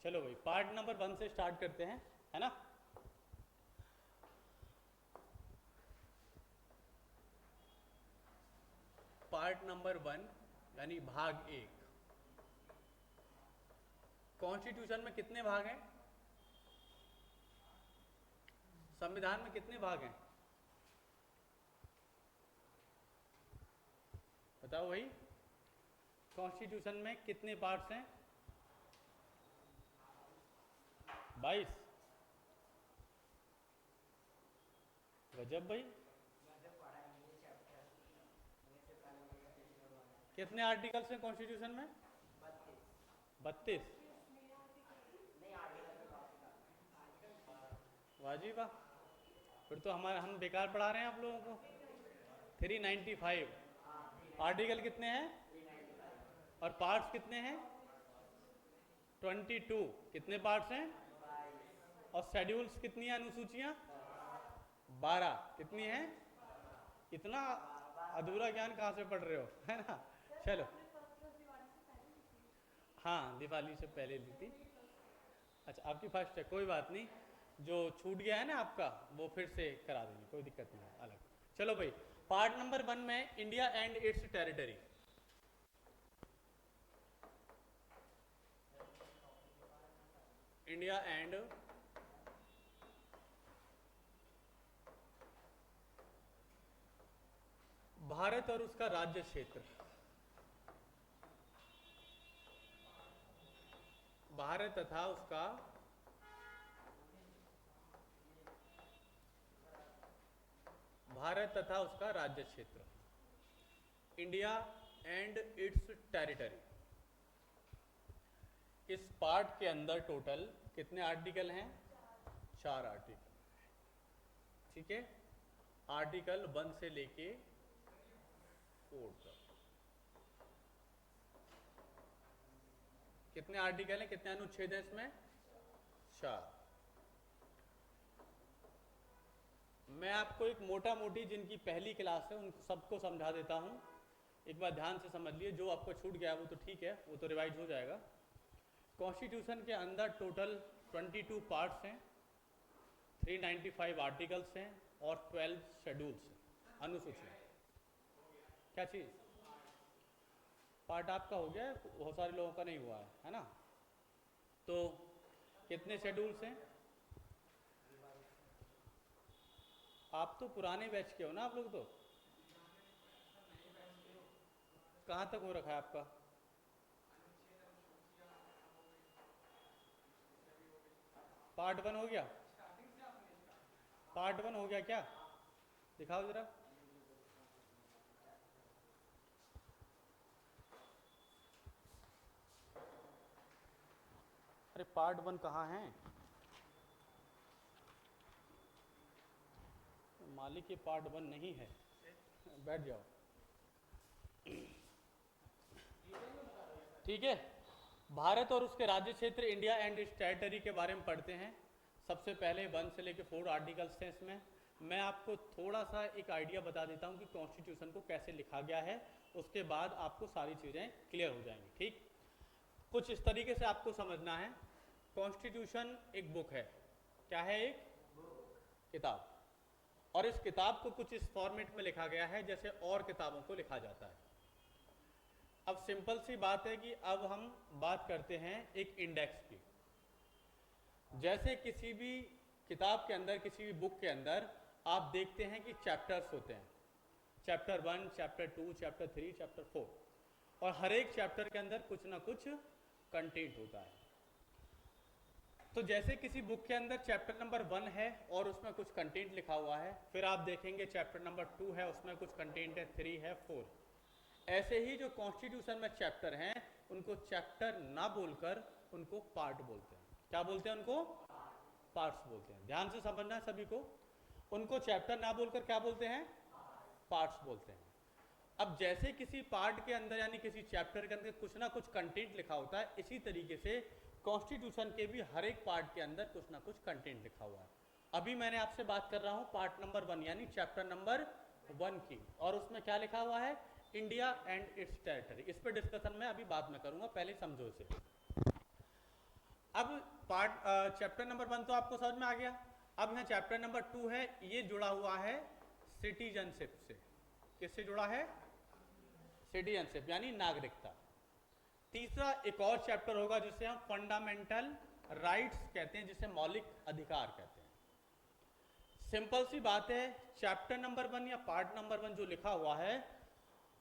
चलो भाई part number 1 से स्टार्ट करते हैं, है ना। पार्ट नंबर 1 यानी भाग 1। कॉन्स्टिट्यूशन में कितने भाग हैं? संविधान में कितने भाग हैं बताओ भाई। कॉन्स्टिट्यूशन में कितने पार्ट्स हैं? 22। गजब भाई। कितने आर्टिकल्स हैं कॉन्स्टिट्यूशन में? 32। वाह जी वाह, फिर तो हम बेकार पढ़ा रहे हैं आप लोगों को। 395 आर्टिकल कितने हैं और पार्ट्स कितने हैं? 22। कितने पार्ट्स हैं? और शेड्यूल्स कितनी हैं? अनुसूचियां 12। कितनी हैं? इतना अधूरा ज्ञान कहाँ से पढ़ रहे हो, है ना। चलो, हाँ दिवाली से पहले ली थी। अच्छा आपकी फर्स्ट है, कोई बात नहीं। जो छूट गया है ना आपका वो फिर से करा देंगे, कोई दिक्कत नहीं है, अलग। चलो भाई, पार्ट नंबर 1 में India and it's territory. India and Bharat और उसका राज्य क्षेत्र। भारत तथा उसका राज्य क्षेत्र। India and it's territory. इस पार्ट के अंदर टोटल कितने आर्टिकल हैं? 4 आर्टिकल। ठीक है, आर्टिकल 1 से लेके 4 तक। कितने आर्टिकल हैं, कितने अनुच्छेद हैं इसमें? 4। मैं आपको एक मोटा मोटी जिनकी पहली क्लास है उन सबको समझा देता हूं। एक बार ध्यान से समझ लिए, जो आपको छूट गया वो तो ठीक है, वो तो रिवाइज हो जाएगा। कॉन्स्टिट्यूशन के अंदर टोटल 22 पार्ट्स हैं, 395 आर्टिकल्स हैं और 12 शेड्यूल्स हैं, अनुसूचियां। क्या चीज़? पार्ट आपका हो गया, बहुत सारे लोगों का नहीं हुआ है ना। तो कितने शेड्यूल्स हैं? आप तो पुराने बैच के हो ना आप लोग तो। कहाँ तक हो रखा है आपका? पार्ट 1 हो गया? पार्ट 1 हो गया क्या? दिखाओ जरा। अरे पार्ट 1 कहाँ है? मालिक, ये पार्ट 1 नहीं है। बैठ जाओ। ठीक है, भारत और उसके राज्य क्षेत्र, इंडिया एंड इट्स टेरिटरी के बारे में पढ़ते हैं। सबसे पहले 1 से लेकर 4 आर्टिकल्स हैं इसमें। मैं आपको थोड़ा सा एक आइडिया बता देता हूं कि कॉन्स्टिट्यूशन को कैसे लिखा गया है, उसके बाद आपको सारी चीज़ें क्लियर हो जाएंगी। ठीक, कुछ इस तरीके से आपको समझना है। कॉन्स्टिट्यूशन एक बुक है। क्या है? एक किताब। और इस किताब को कुछ इस फॉर्मेट में लिखा गया है जैसे और किताबों को लिखा जाता है। अब सिंपल सी बात है कि अब हम बात करते हैं एक इंडेक्स की। जैसे किसी भी किताब के अंदर, किसी भी बुक के अंदर आप देखते हैं कि चैप्टर्स होते हैं। चैप्टर 1, चैप्टर 2, चैप्टर 3, चैप्टर 4, और हर एक चैप्टर के अंदर कुछ ना कुछ कंटेंट होता है। तो जैसे किसी बुक के अंदर चैप्टर नंबर 1 है और उसमें कुछ कंटेंट लिखा हुआ है, फिर आप देखेंगे चैप्टर नंबर 2 है, उसमें कुछ कंटेंट है, 3 है, 4। ऐसे ही जो कॉन्स्टिट्यूशन में चैप्टर हैं उनको चैप्टर ना बोलकर उनको पार्ट बोलते हैं। क्या बोलते हैं उनको? पार्ट्स बोलते हैं। ध्यान से समझना है सभी को। उनको चैप्टर ना बोलकर क्या बोलते हैं? पार्ट्स बोलते हैं। अब जैसे किसी पार्ट के अंदर यानी किसी चैप्टर के अंदर कुछ ना कुछ कंटेंट लिखा होता है, इसी तरीके से कॉन्स्टिट्यूशन के भी हर एक पार्ट के अंदर कुछ ना कुछ कंटेंट लिखा हुआ है। अभी मैंने आपसे बात कर रहा हूं पार्ट नंबर 1 यानी चैप्टर नंबर 1 की, और उसमें क्या लिखा हुआ है? India and it's territory. इस पर डिस्कशन मैं अभी बाद में करूंगा, पहले समझो इसे। अब पार्ट चैप्टर नंबर 1 तो आपको समझ में आ गया। अब यहाँ चैप्टर नंबर 2 है, ये जुड़ा हुआ है सिटीजनशिप से। किससे जुड़ा है? सिटीजनशिप यानी नागरिकता। तीसरा एक और चैप्टर होगा जिसे हम फंडामेंटल राइट्स कहते हैं, जिसे मौलिक अधिकार कहते हैं। सिंपल सी बात है, चैप्टर नंबर 1 या पार्ट नंबर 1 जो लिखा हुआ है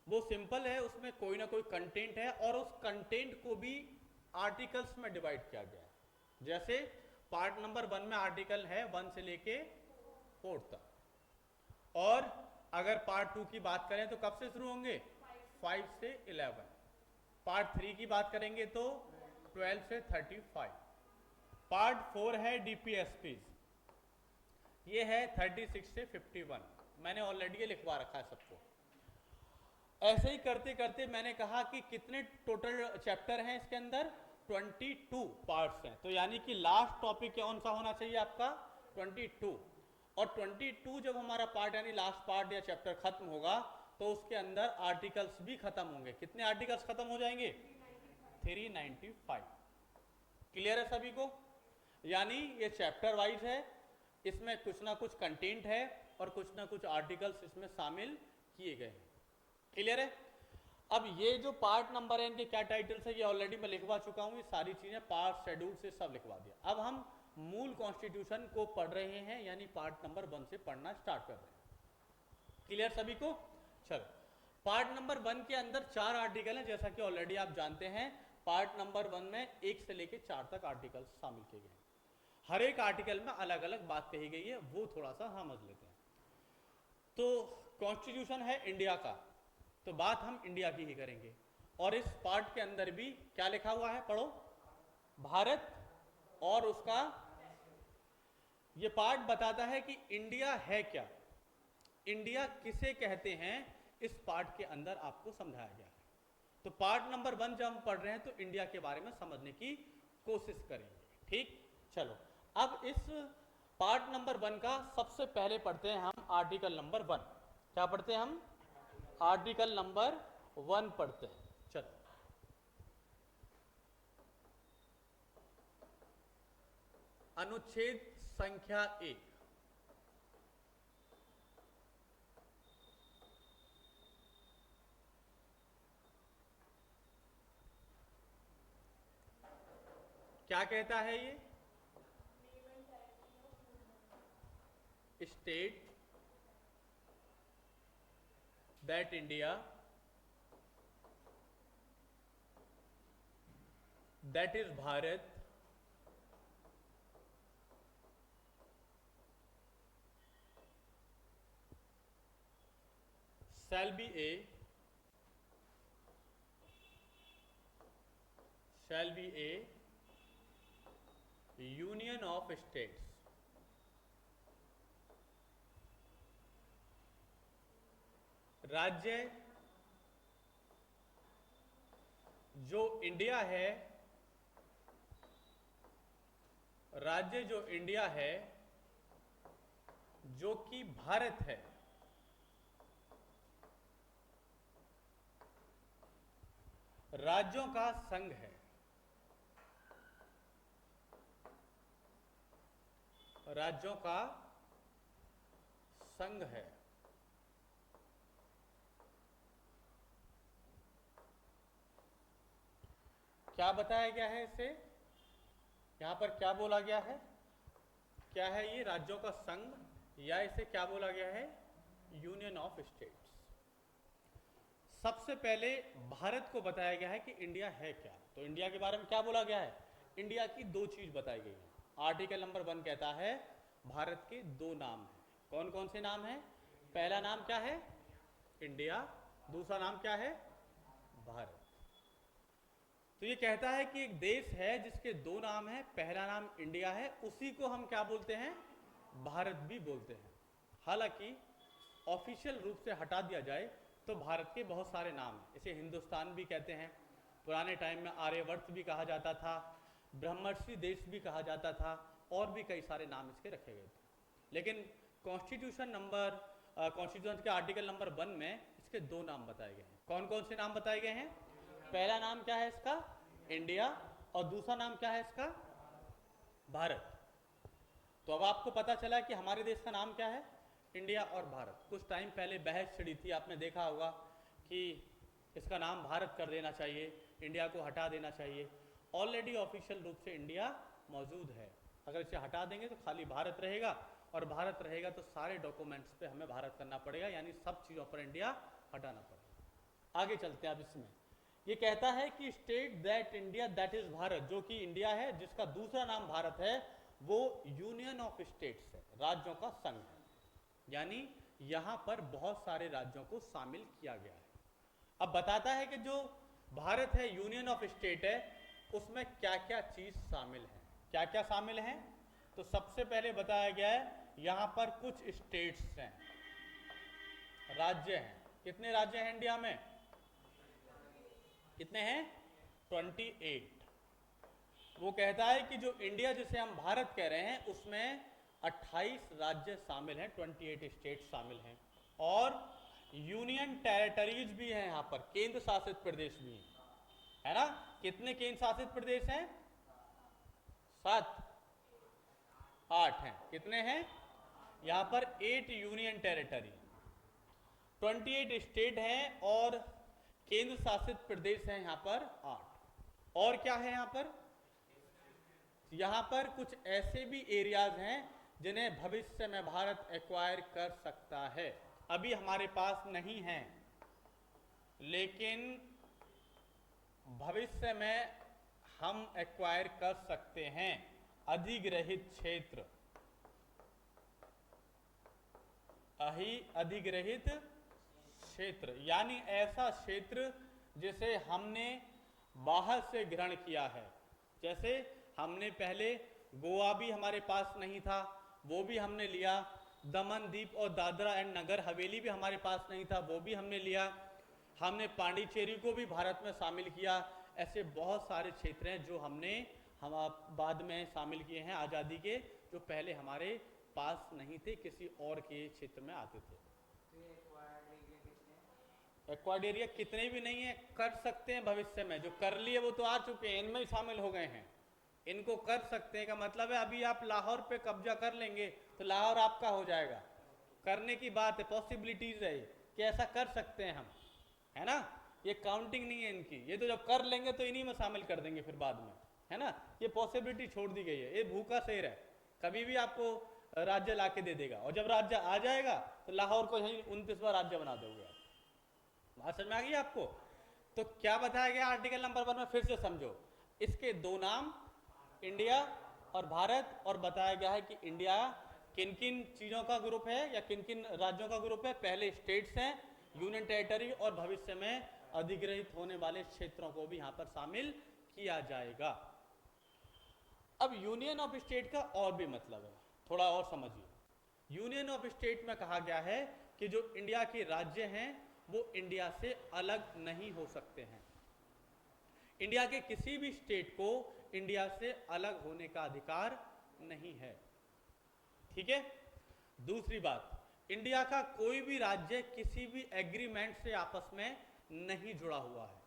वो सिंपल है, उसमें कोई ना कोई कंटेंट है और उस कंटेंट को भी आर्टिकल्स में डिवाइड किया गया है। जैसे पार्ट नंबर 1 में आर्टिकल है 1 से लेके 4 तक, और अगर पार्ट 2 की बात करें तो कब से शुरू होंगे? 5 से 11। पार्ट 3 की बात करेंगे तो 12 से 35। पार्ट 4 है डीपीएसपीज, ये है 36 से 51। मैंने ऑलरेडी ये लिखवा रखा है सबको। ऐसे ही करते करते मैंने कहा कि कितने टोटल चैप्टर हैं इसके अंदर? 22 पार्ट्स हैं। तो यानी कि लास्ट टॉपिक कौन सा होना चाहिए आपका? 22। और 22 जब हमारा पार्ट यानी लास्ट पार्ट या चैप्टर खत्म होगा तो उसके अंदर आर्टिकल्स भी खत्म होंगे। कितने आर्टिकल्स खत्म हो जाएंगे? 395। क्लियर है सभी को? यानी ये चैप्टर वाइज है, इसमें कुछ ना कुछ कंटेंट है और कुछ ना कुछ आर्टिकल्स इसमें शामिल किए गए हैं। क्लियर है? अब ये जो पार्ट नंबर है इनके क्या टाइटल्स है ये ऑलरेडी मैं लिखवा चुका हूँ। ये सारी चीजें पार्ट शेड्यूल से सब लिखवा दिया। अब हम मूल कॉन्स्टिट्यूशन को पढ़ रहे हैं, यानी पार्ट नंबर 1 से पढ़ना स्टार्ट कर रहे हैं। क्लियर सभी को? चलो, पार्ट नंबर 1 के अंदर 4 आर्टिकल हैं, जैसा कि ऑलरेडी आप जानते हैं। पार्ट नंबर 1 में 1 से लेकर 4 तक आर्टिकल शामिल किए गए हैं। हर एक आर्टिकल में अलग अलग बात कही गई है, वो थोड़ा सा समझ लेते हैं। तो कॉन्स्टिट्यूशन है इंडिया का, तो बात हम इंडिया की ही करेंगे। और इस पार्ट के अंदर भी क्या लिखा हुआ है? पढ़ो। भारत और उसका, ये पार्ट बताता है कि इंडिया है क्या, इंडिया किसे कहते हैं, इस पार्ट के अंदर आपको समझाया गया है। तो पार्ट नंबर 1 जब हम पढ़ रहे हैं तो इंडिया के बारे में समझने की कोशिश करेंगे। ठीक, चलो अब इस पार्ट नंबर 1 का सबसे पहले पढ़ते हैं हम आर्टिकल नंबर 1। क्या पढ़ते हैं हम? आर्टिकल नंबर 1 पढ़ते हैं। चलो, अनुच्छेद संख्या 1। क्या कहता है ये? State that India, that is Bharat, shall be a union of states, राज्य जो इंडिया है, राज्य जो इंडिया है, जो कि भारत है, राज्यों का संघ है, राज्यों का संघ है। क्या बताया गया है इसे? यहां पर क्या बोला गया है? क्या है ये? राज्यों का संघ, या इसे क्या बोला गया है? Union of states. सबसे पहले भारत को बताया गया है कि इंडिया है क्या। तो इंडिया के बारे में क्या बोला गया है? इंडिया की 2 चीज बताई गई है। आर्टिकल नंबर 1 कहता है भारत के 2 नाम हैं। कौन कौन से नाम हैं? पहला नाम क्या है? इंडिया। दूसरा नाम क्या है? भारत। तो ये कहता है कि एक देश है जिसके 2 नाम हैं, पहला नाम इंडिया है, उसी को हम क्या बोलते हैं? भारत भी बोलते हैं। हालांकि ऑफिशियल रूप से हटा दिया जाए तो भारत के बहुत सारे नाम हैं। इसे हिंदुस्तान भी कहते हैं, पुराने टाइम में आर्यवर्त भी कहा जाता था, ब्रह्मर्षि देश भी कहा जाता था, और भी कई सारे नाम इसके रखे गए थे। लेकिन कॉन्स्टिट्यूशन के आर्टिकल नंबर 1 में इसके 2 नाम बताए गए हैं। कौन कौन से नाम बताए गए हैं? पहला नाम क्या है इसका? इंडिया। और दूसरा नाम क्या है इसका? भारत। तो अब आपको पता चला कि हमारे देश का नाम क्या है, इंडिया और भारत। कुछ टाइम पहले बहस छिड़ी थी, आपने देखा होगा कि इसका नाम भारत कर देना चाहिए, इंडिया को हटा देना चाहिए। ऑलरेडी ऑफिशियल रूप से इंडिया मौजूद है, अगर इसे हटा देंगे तो खाली भारत रहेगा, और भारत रहेगा तो सारे डॉक्यूमेंट्स पे हमें भारत करना पड़ेगा, यानी सब चीज़ों पर इंडिया हटाना पड़ेगा। आगे चलते हैं अब इसमें। ये कहता है कि state that India that is Bharat, जो कि इंडिया है जिसका दूसरा नाम भारत है, वो यूनियन ऑफ स्टेट्स है, राज्यों का संघ है, यानी यहां पर बहुत सारे राज्यों को शामिल किया गया है। अब बताता है कि जो भारत है, यूनियन ऑफ स्टेट है, उसमें क्या क्या चीज शामिल है, क्या क्या शामिल है। तो सबसे पहले बताया गया है यहां पर कुछ स्टेट्स हैं, राज्य हैं। कितने राज्य हैं इंडिया में, कितने हैं, 28। वो कहता है कि जो इंडिया जिसे हम भारत कह रहे हैं उसमें 28 राज्य शामिल हैं, 28 स्टेट शामिल हैं, और यूनियन टेरिटरीज भी हैं, यहाँ पर केंद्र शासित प्रदेश भी हैं, है ना। कितने केंद्र शासित प्रदेश हैं, 7, 8 हैं। कितने हैं यहाँ पर, 8 यूनियन टेरिटरी, 28 स्टेट हैं, और केंद्र शासित प्रदेश हैं यहाँ पर 8। और क्या है यहाँ पर, यहाँ पर कुछ ऐसे भी एरियाज हैं जिन्हें भविष्य में भारत एक्वायर कर सकता है, अभी हमारे पास नहीं है, लेकिन भविष्य में हम एक्वायर कर सकते हैं। अधिग्रहित क्षेत्र, अधिग्रहित क्षेत्र यानी ऐसा क्षेत्र जिसे हमने बाहर से ग्रहण किया है। जैसे हमने पहले गोवा भी हमारे पास नहीं था, वो भी हमने लिया, दमन दीप और दादरा एंड नगर हवेली भी हमारे पास नहीं था, वो भी हमने लिया, हमने पांडिचेरी को भी भारत में शामिल किया। ऐसे बहुत सारे क्षेत्र हैं जो हमने हम बाद में शामिल किए हैं आज़ादी के, जो पहले हमारे पास नहीं थे, किसी और के क्षेत्र में आते थे। एक्वायर्ड एरिया कितने भी नहीं है, कर सकते हैं भविष्य में, जो कर लिए वो तो आ चुके हैं, इनमें ही शामिल हो गए हैं, इनको कर सकते हैं का मतलब है अभी आप लाहौर पे कब्जा कर लेंगे तो लाहौर आपका हो जाएगा, करने की बात है, पॉसिबिलिटीज है कि ऐसा कर सकते हैं हम, है ना। ये काउंटिंग नहीं है इनकी, ये तो जब कर लेंगे तो इन्हीं में शामिल कर देंगे फिर बाद में, है ना। ये पॉसिबिलिटी छोड़ दी गई है, ये भूखा शेर है, कभी भी आपको राज्य लाके दे देगा, और जब राज्य आ जाएगा तो लाहौर को यही 29वां राज्य बना दोगे आप। बात समझ में आ गई आपको। तो क्या बताया गया आर्टिकल नंबर 1 में, फिर से समझो, इसके दो नाम इंडिया और भारत, और बताया गया है कि इंडिया किन किन चीजों का ग्रुप है या किन किन राज्यों का ग्रुप है। पहले स्टेट्स हैं, यूनियन टेरिटरी, और भविष्य में अधिग्रहित होने वाले क्षेत्रों को भी यहां पर शामिल किया जाएगा। अब यूनियन ऑफ स्टेट का और भी मतलब है, थोड़ा और समझिए। यूनियन ऑफ स्टेट में कहा गया है कि जो इंडिया के राज्य हैं वो इंडिया से अलग नहीं हो सकते हैं, इंडिया के किसी भी स्टेट को इंडिया से अलग होने का अधिकार नहीं है, ठीक है। दूसरी बात, इंडिया का कोई भी राज्य किसी भी एग्रीमेंट से आपस में नहीं जुड़ा हुआ है।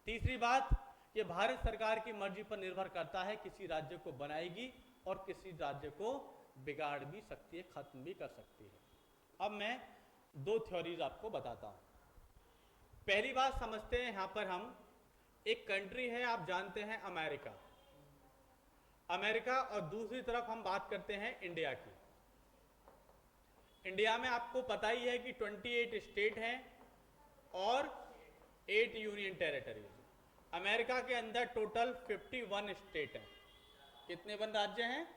तीसरी बात, ये भारत सरकार की मर्जी पर निर्भर करता है, किसी राज्य को बनाएगी और किसी राज्य को बिगाड़ भी सकती है, खत्म भी कर सकती है। अब मैं 2 थ्योरीज आपको बताता हूं। पहली बात समझते हैं, यहां पर हम एक कंट्री है, आप जानते हैं अमेरिका, अमेरिका, और दूसरी तरफ हम बात करते हैं इंडिया की। इंडिया में आपको पता ही है कि 28 स्टेट हैं और 8 यूनियन टेरिटरीज। अमेरिका के अंदर टोटल 51 स्टेट हैं। कितने वन राज्य हैं,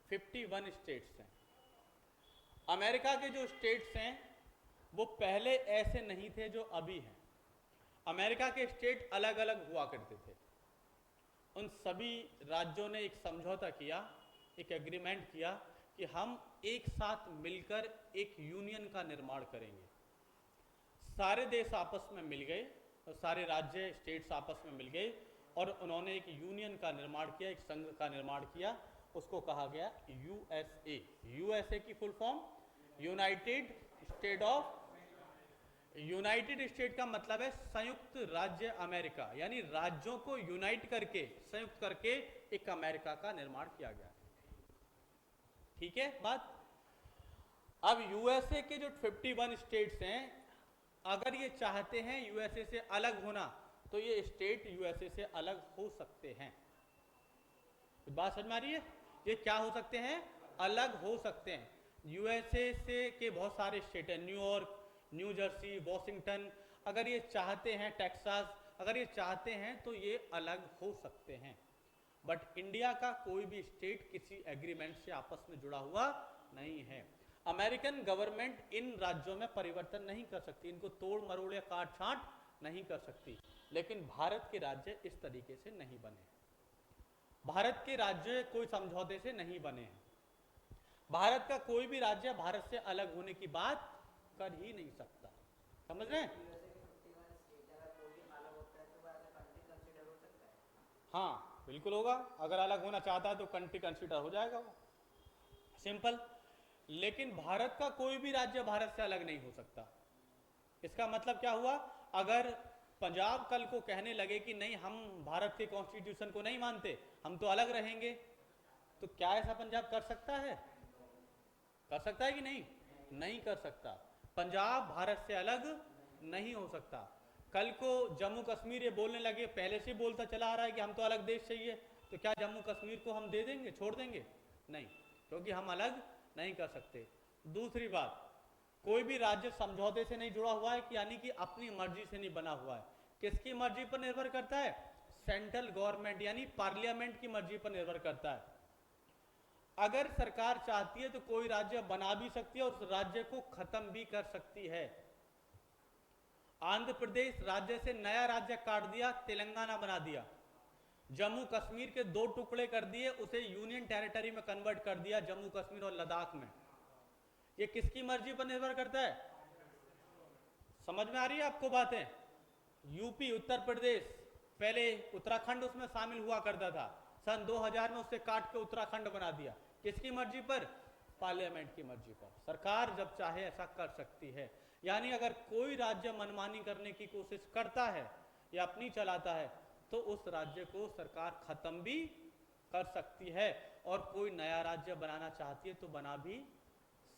51 स्टेट्स हैं। अमेरिका के जो स्टेट्स हैं वो पहले ऐसे नहीं थे जो अभी हैं। अमेरिका के स्टेट अलग अलग हुआ करते थे, उन सभी राज्यों ने एक समझौता किया, एक एग्रीमेंट किया कि हम एक साथ मिलकर एक यूनियन का निर्माण करेंगे। सारे देश आपस में मिल गए, और सारे राज्य स्टेट्स आपस में मिल गए, और उन्होंने एक यूनियन का निर्माण किया, एक संघ का निर्माण किया, उसको कहा गया यूएसए। यूएसए की full form United state of, United state का मतलब है संयुक्त राज्य अमेरिका, यानी राज्यों को यूनाइट करके, संयुक्त करके एक अमेरिका का निर्माण किया गया। ठीक है बात। अब यूएसए के जो 51 स्टेट्स हैं, अगर ये चाहते हैं यूएसए से अलग होना, तो ये स्टेट यूएसए से अलग हो सकते हैं। कुछ बात समझ में आ रही है? ये क्या हो सकते हैं? अलग हो सकते हैं। यूएसए से के बहुत सारे स्टेट हैं, न्यूयॉर्क, न्यू जर्सी, वॉशिंगटन, अगर ये चाहते हैं, टेक्सास, अगर ये चाहते हैं तो ये अलग हो सकते हैं। बट इंडिया का कोई भी स्टेट किसी एग्रीमेंट से आपस में जुड़ा हुआ नहीं है। अमेरिकन गवर्नमेंट इन राज्यों में परिवर्तन नहीं कर सकती, इनको तोड़ मरोड़ या काट छांट नहीं कर सकती। लेकिन भारत के राज्य इस तरीके से नहीं बने। भारत के राज्य कोई समझौते से नहीं बने हैं। भारत का कोई भी राज्य भारत से अलग होने की बात कर ही नहीं सकता। समझ रहे हैं? हाँ बिल्कुल होगा, अगर अलग होना चाहता है तो कंट्री कंसिडर हो जाएगा वो, सिंपल। लेकिन भारत का कोई भी राज्य भारत से अलग नहीं हो सकता। इसका मतलब क्या हुआ? अगर पंजाब कल को कहने लगे कि नहीं, हम भारत के कॉन्स्टिट्यूशन को नहीं मानते, हम तो अलग रहेंगे, तो क्या ऐसा पंजाब कर सकता है? कर सकता है कि नहीं? नहीं कर सकता। पंजाब भारत से अलग नहीं हो सकता। कल को जम्मू कश्मीर ये बोलने लगे, पहले से बोलता चला आ रहा है कि हम तो अलग देश चाहिए, तो क्या जम्मू कश्मीर को हम दे देंगे, छोड़ देंगे? नहीं, क्योंकि हम अलग नहीं कर सकते। दूसरी बात, कोई भी राज्य समझौते से नहीं जुड़ा हुआ है, यानी कि अपनी मर्जी से नहीं बना हुआ है। किसकी मर्जी पर निर्भर करता है? सेंट्रल गवर्नमेंट यानी पार्लियामेंट की मर्जी पर निर्भर करता है। अगर सरकार चाहती है तो कोई राज्य बना भी सकती है और उस राज्य को खत्म भी कर सकती है। आंध्र प्रदेश राज्य से नया राज्य काट दिया, तेलंगाना बना दिया। जम्मू कश्मीर के 2 टुकड़े कर दिए, उसे यूनियन टेरिटरी में कन्वर्ट कर दिया, जम्मू कश्मीर और लद्दाख में। ये किसकी मर्जी पर निर्भर करता है? समझ में आ रही है आपको बातें? यूपी, उत्तर प्रदेश, पहले उत्तराखंड उसमें शामिल हुआ करता था, सन 2000 में उससे काट के उत्तराखंड बना दिया। किसकी मर्जी पर? पार्लियामेंट की मर्जी पर। सरकार जब चाहे ऐसा कर सकती है। यानी अगर कोई राज्य मनमानी करने की कोशिश करता है या अपनी चलाता है, तो उस राज्य को सरकार खत्म भी कर सकती है, और कोई नया राज्य बनाना चाहती है तो बना भी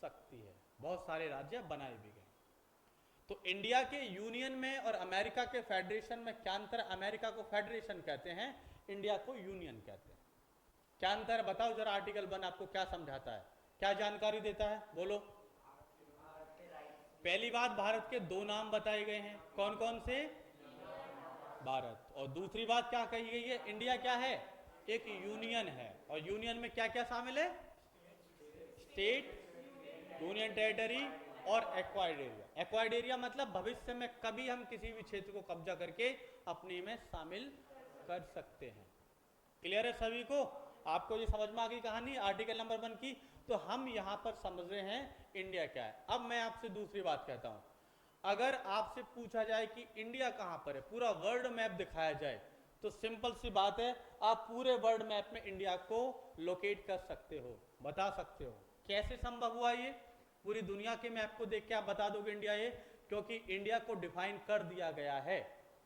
सकती है। बहुत सारे राज्य बनाए भी गए। तो इंडिया के यूनियन में और अमेरिका के फेडरेशन में क्या अंतर? अमेरिका को फेडरेशन कहते हैं, इंडिया को यूनियन कहते हैं। क्या अंतर बताओ जरा। आर्टिकल 1 आपको क्या समझाता है, क्या जानकारी देता है? बोलो। पहली बात, भारत के 2 नाम बताए गए हैं, कौन कौन से? भारत। और दूसरी बात क्या कही गई है? इंडिया क्या है? एक यूनियन है। और यूनियन में क्या क्या शामिल है? स्टेट, यूनियन टेरिटरी और एक्वायर्ड एरिया। एक्वायर्ड एरिया मतलब भविष्य में कभी हम किसी भी क्षेत्र को कब्जा करके अपने में शामिल कर सकते हैं। क्लियर है सभी को? आपको ये समझ में आ गई कहानी आर्टिकल नंबर 1 की? तो हम यहां पर समझ रहे हैं इंडिया क्या है। अब मैं आपसे दूसरी बात कहता हूं, अगर आपसे पूछा जाए कि इंडिया कहां पर है, पूरा वर्ल्ड मैप दिखाया जाए, तो सिंपल सी बात है, आप पूरे वर्ल्ड मैप में इंडिया को लोकेट कर सकते हो, बता सकते हो। कैसे संभव हुआ ये? पूरी दुनिया के मैप को देख के आप बता दोगे इंडिया ये? क्योंकि इंडिया को डिफाइन कर दिया गया है,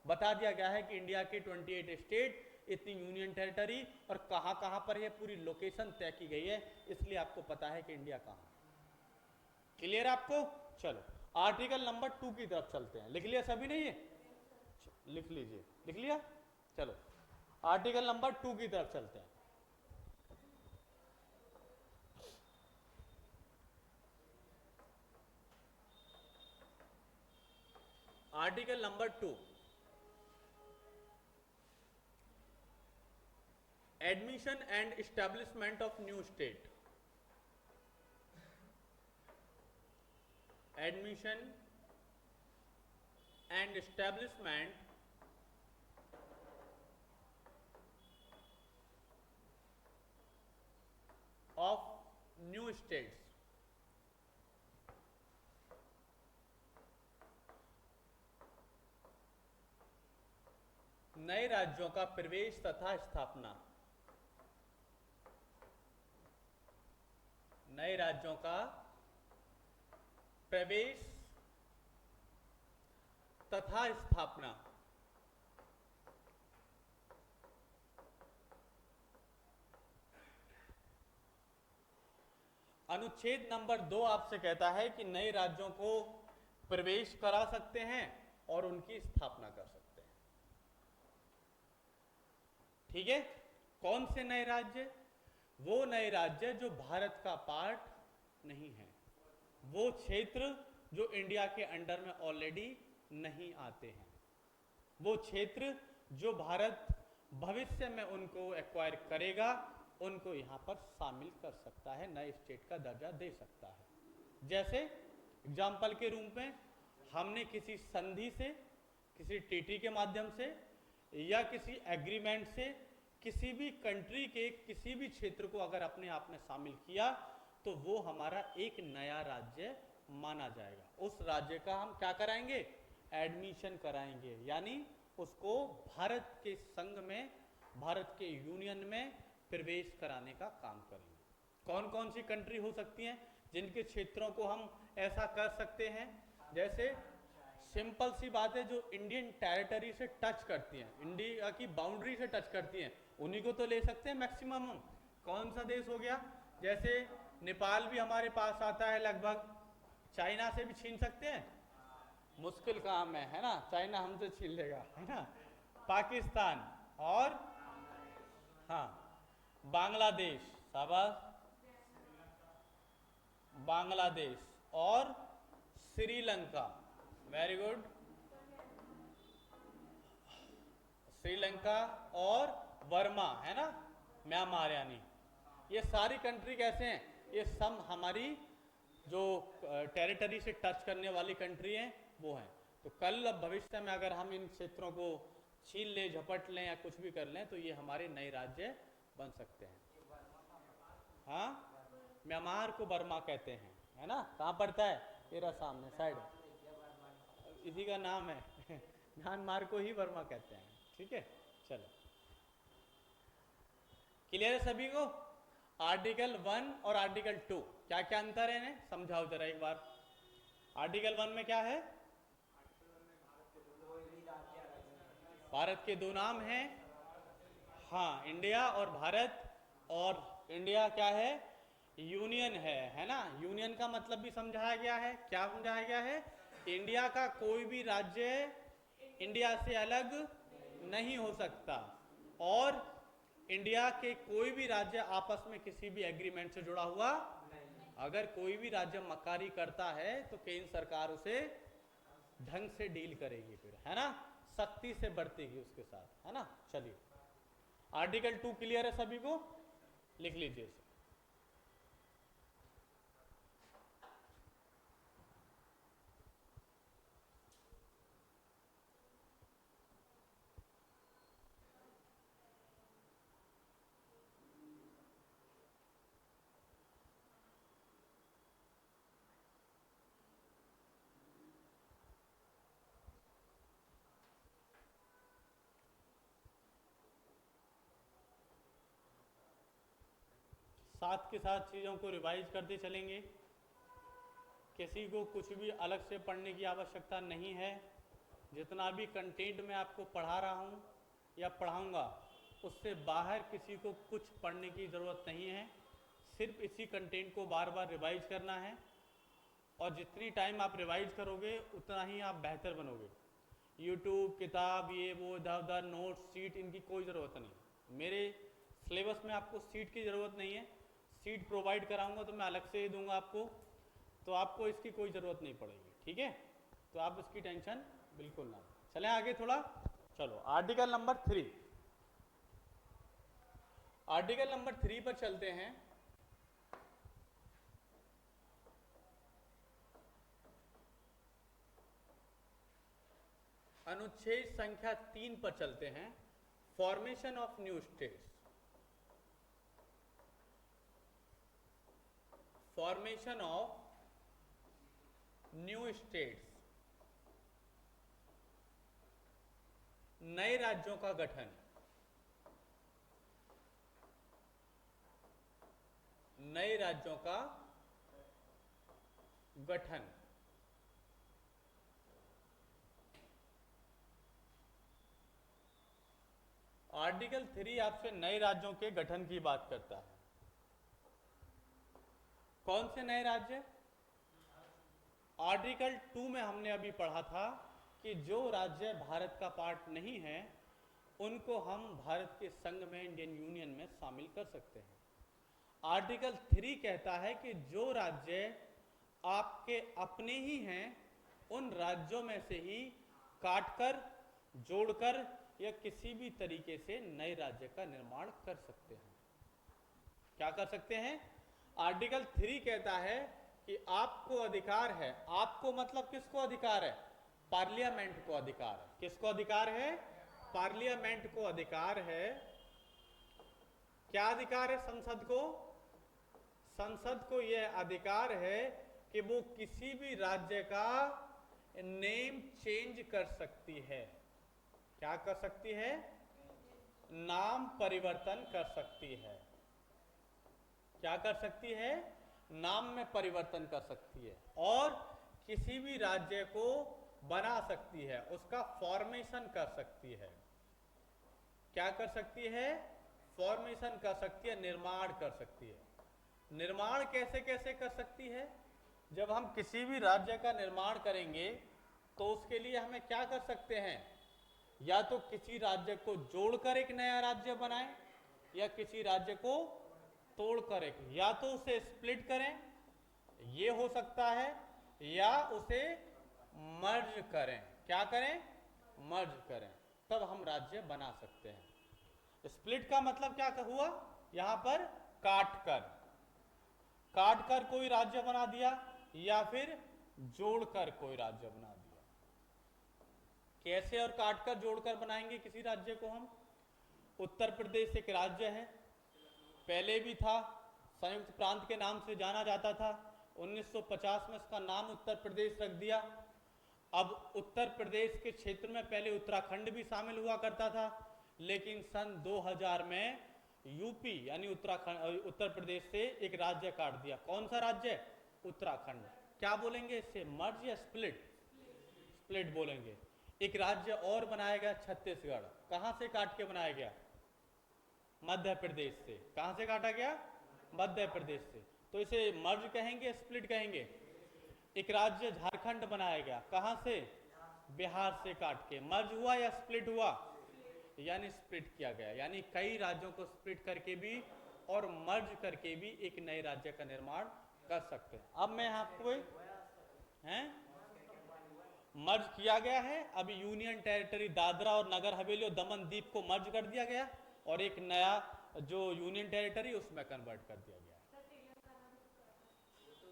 बता दिया गया है कि इंडिया के 28 स्टेट, इतनी यूनियन टेरिटरी और कहां कहां पर यह पूरी लोकेशन तय की गई है, इसलिए आपको पता है कि इंडिया कहां है। क्लियर आपको? चलो आर्टिकल नंबर 2 की तरफ चलते हैं। लिख लिया सभी ने ये? लिख लीजिए। लिख लिया? चलो आर्टिकल नंबर 2 की तरफ चलते हैं। Article number 2, admission and establishment of new state. Admission and establishment of new states. नए राज्यों का प्रवेश तथा स्थापना। नए राज्यों का प्रवेश तथा स्थापना। अनुच्छेद नंबर 2 आपसे कहता है कि नए राज्यों को प्रवेश करा सकते हैं और उनकी स्थापना कर सकते हैं। ठीक है, कौन से नए राज्य? वो नए राज्य जो भारत का पार्ट नहीं है, वो क्षेत्र जो इंडिया के अंडर में ऑलरेडी नहीं आते हैं, वो क्षेत्र जो भारत भविष्य में उनको एक्वायर करेगा, उनको यहाँ पर शामिल कर सकता है, नए स्टेट का दर्जा दे सकता है। जैसे एग्जाम्पल के रूप में हमने किसी संधि से, किसी ट्रीटी के माध्यम से या किसी एग्रीमेंट से किसी भी कंट्री के किसी भी क्षेत्र को अगर अपने आप में शामिल किया तो वो हमारा एक नया राज्य माना जाएगा। उस राज्य का हम क्या कराएंगे? एडमिशन कराएंगे, यानी उसको भारत के संघ में, भारत के यूनियन में प्रवेश कराने का काम करेंगे। कौन कौन सी कंट्री हो सकती हैं जिनके क्षेत्रों को हम ऐसा कर सकते हैं? जैसे सिंपल सी बात है, जो इंडियन टेरिटरी से टच करती हैं, इंडिया की बाउंड्री से टच करती हैं, उन्हीं को तो ले सकते हैं मैक्सिमम हम। कौन सा देश हो गया? जैसे नेपाल भी हमारे पास आता है लगभग। चाइना से भी छीन सकते हैं? मुश्किल काम है ना, चाइना हमसे छीन लेगा, है ना। पाकिस्तान और हाँ बांग्लादेश, शाबाश, बांग्लादेश और श्रीलंका, वेरी गुड, श्रीलंका और वर्मा, है ना, म्यांमार, यानी ये सारी कंट्री कैसे हैं? ये सब हमारी जो टेरिटरी से टच करने वाली कंट्री हैं वो हैं। तो कल भविष्य में अगर हम इन क्षेत्रों को छीन लें, झपट लें या कुछ भी कर लें तो ये हमारे नए राज्य बन सकते हैं। हाँ, म्यांमार को बर्मा कहते हैं, है ना। कहाँ पड़ता है? तेरा सामने साइड, इसी का नाम है। म्यांमार को ही बर्मा कहते हैं। ठीक है, चलो, क्लियर है सभी को? आर्टिकल 1 और आर्टिकल 2 क्या क्या अंतर है इन्हें समझाओ जरा एक बार। आर्टिकल 1 में क्या है? भारत के दो नाम हैं, हाँ, इंडिया और भारत। और इंडिया क्या है? यूनियन है ना। यूनियन का मतलब भी समझाया गया है। क्या समझाया गया है? इंडिया का कोई भी राज्य इंडिया से अलग नहीं हो सकता, और इंडिया के कोई भी राज्य आपस में किसी भी एग्रीमेंट से जुड़ा हुआ, अगर कोई भी राज्य मक्कारी करता है तो केंद्र सरकार उसे ढंग से डील करेगी, फिर, है ना, सख्ती से बरतेगी उसके साथ, है ना। चलिए, आर्टिकल 2 क्लियर है सभी को? लिख लीजिए इसे। साथ के साथ चीज़ों को रिवाइज करते चलेंगे। किसी को कुछ भी अलग से पढ़ने की आवश्यकता नहीं है। जितना भी कंटेंट मैं आपको पढ़ा रहा हूँ या पढ़ाऊँगा, उससे बाहर किसी को कुछ पढ़ने की ज़रूरत नहीं है। सिर्फ इसी कंटेंट को बार बार रिवाइज करना है, और जितनी टाइम आप रिवाइज करोगे उतना ही आप बेहतर बनोगे। यूट्यूब, किताब, ये वो, इधर उधर नोट्स, सीट, इनकी कोई ज़रूरत नहीं। मेरे सिलेबस में आपको सीट की ज़रूरत नहीं है। सीट प्रोवाइड कराऊंगा तो मैं अलग से ही दूंगा आपको, तो आपको इसकी कोई ज़रूरत नहीं पड़ेगी। ठीक है, तो आप इसकी टेंशन बिल्कुल ना लें। चलें आगे थोड़ा। चलो, आर्टिकल नंबर 3, आर्टिकल नंबर 3 पर चलते हैं। अनुच्छेद संख्या 3 पर चलते हैं। Formation of new states. Formation of new states, नए राज्यों का गठन। नए राज्यों का गठन। आर्टिकल 3 आपसे नए राज्यों के गठन की बात करता है। कौन से नए राज्य? आर्टिकल 2 में हमने अभी पढ़ा था कि जो राज्य भारत का पार्ट नहीं है उनको हम भारत के संघ में, इंडियन यूनियन में शामिल कर सकते हैं। आर्टिकल 3 कहता है कि जो राज्य आपके अपने ही हैं उन राज्यों में से ही काटकर, जोड़कर या किसी भी तरीके से नए राज्य का निर्माण कर सकते हैं। क्या कर सकते हैं? आर्टिकल 3 कहता है कि आपको अधिकार है, आपको मतलब किसको अधिकार है? पार्लियामेंट को अधिकार है। किसको अधिकार है? पार्लियामेंट को अधिकार है। क्या अधिकार है संसद को? संसद को यह अधिकार है कि वो किसी भी राज्य का नेम चेंज कर सकती है। क्या कर सकती है? नाम परिवर्तन कर सकती है। क्या कर सकती है? नाम में परिवर्तन कर सकती है और किसी भी राज्य को बना सकती है, उसका फॉर्मेशन कर सकती है। क्या कर सकती है? फॉर्मेशन कर सकती है, निर्माण कर सकती है। निर्माण कैसे कैसे कर सकती है? जब हम किसी भी राज्य का निर्माण करेंगे तो उसके लिए हमें क्या कर सकते हैं? या तो किसी राज्य को जोड़कर एक नया राज्य बनाएं या किसी राज्य को तोड़कर एक, या तो उसे स्प्लिट करें, ये हो सकता है, या उसे मर्ज करें। क्या करें? मर्ज करें, तब हम राज्य बना सकते हैं। स्प्लिट का मतलब क्या हुआ? यहां पर काट कर कोई राज्य बना दिया या फिर जोड़कर कोई राज्य बना दिया। कैसे और काट कर जोड़कर बनाएंगे किसी राज्य को हम? उत्तर प्रदेश एक राज्य है, पहले भी था, संयुक्त प्रांत के नाम से जाना जाता था। 1950 में इसका नाम उत्तर प्रदेश रख दिया। अब उत्तर प्रदेश के क्षेत्र में पहले उत्तराखंड भी शामिल हुआ करता था, लेकिन सन 2000 में यूपी यानी उत्तर प्रदेश से एक राज्य काट दिया। कौन सा राज्य? उत्तराखंड। क्या बोलेंगे इससे? मर्ज या स्प्लिट? स्प्लिट बोलेंगे। एक राज्य और बनाया गया, छत्तीसगढ़। कहां से काट के बनाया गया? मध्य प्रदेश से। कहां से काटा गया? मध्य प्रदेश से। तो इसे मर्ज कहेंगे, स्प्लिट कहेंगे? एक राज्य झारखंड बनाया गया, कहां से? बिहार से काट के। मर्ज हुआ या स्प्लिट हुआ? यानी स्प्लिट किया गया, यानी कई राज्यों को स्प्लिट करके भी और मर्ज करके भी एक नए राज्य का निर्माण कर सकते हैं। अब मैं आपको हैं मर्ज किया गया है। अभी यूनियन टेरिटरी दादरा और नगर हवेली और दमन दीप को मर्ज कर दिया गया और एक नया जो यूनियन टेरिटरी उसमें कन्वर्ट कर दिया गया है।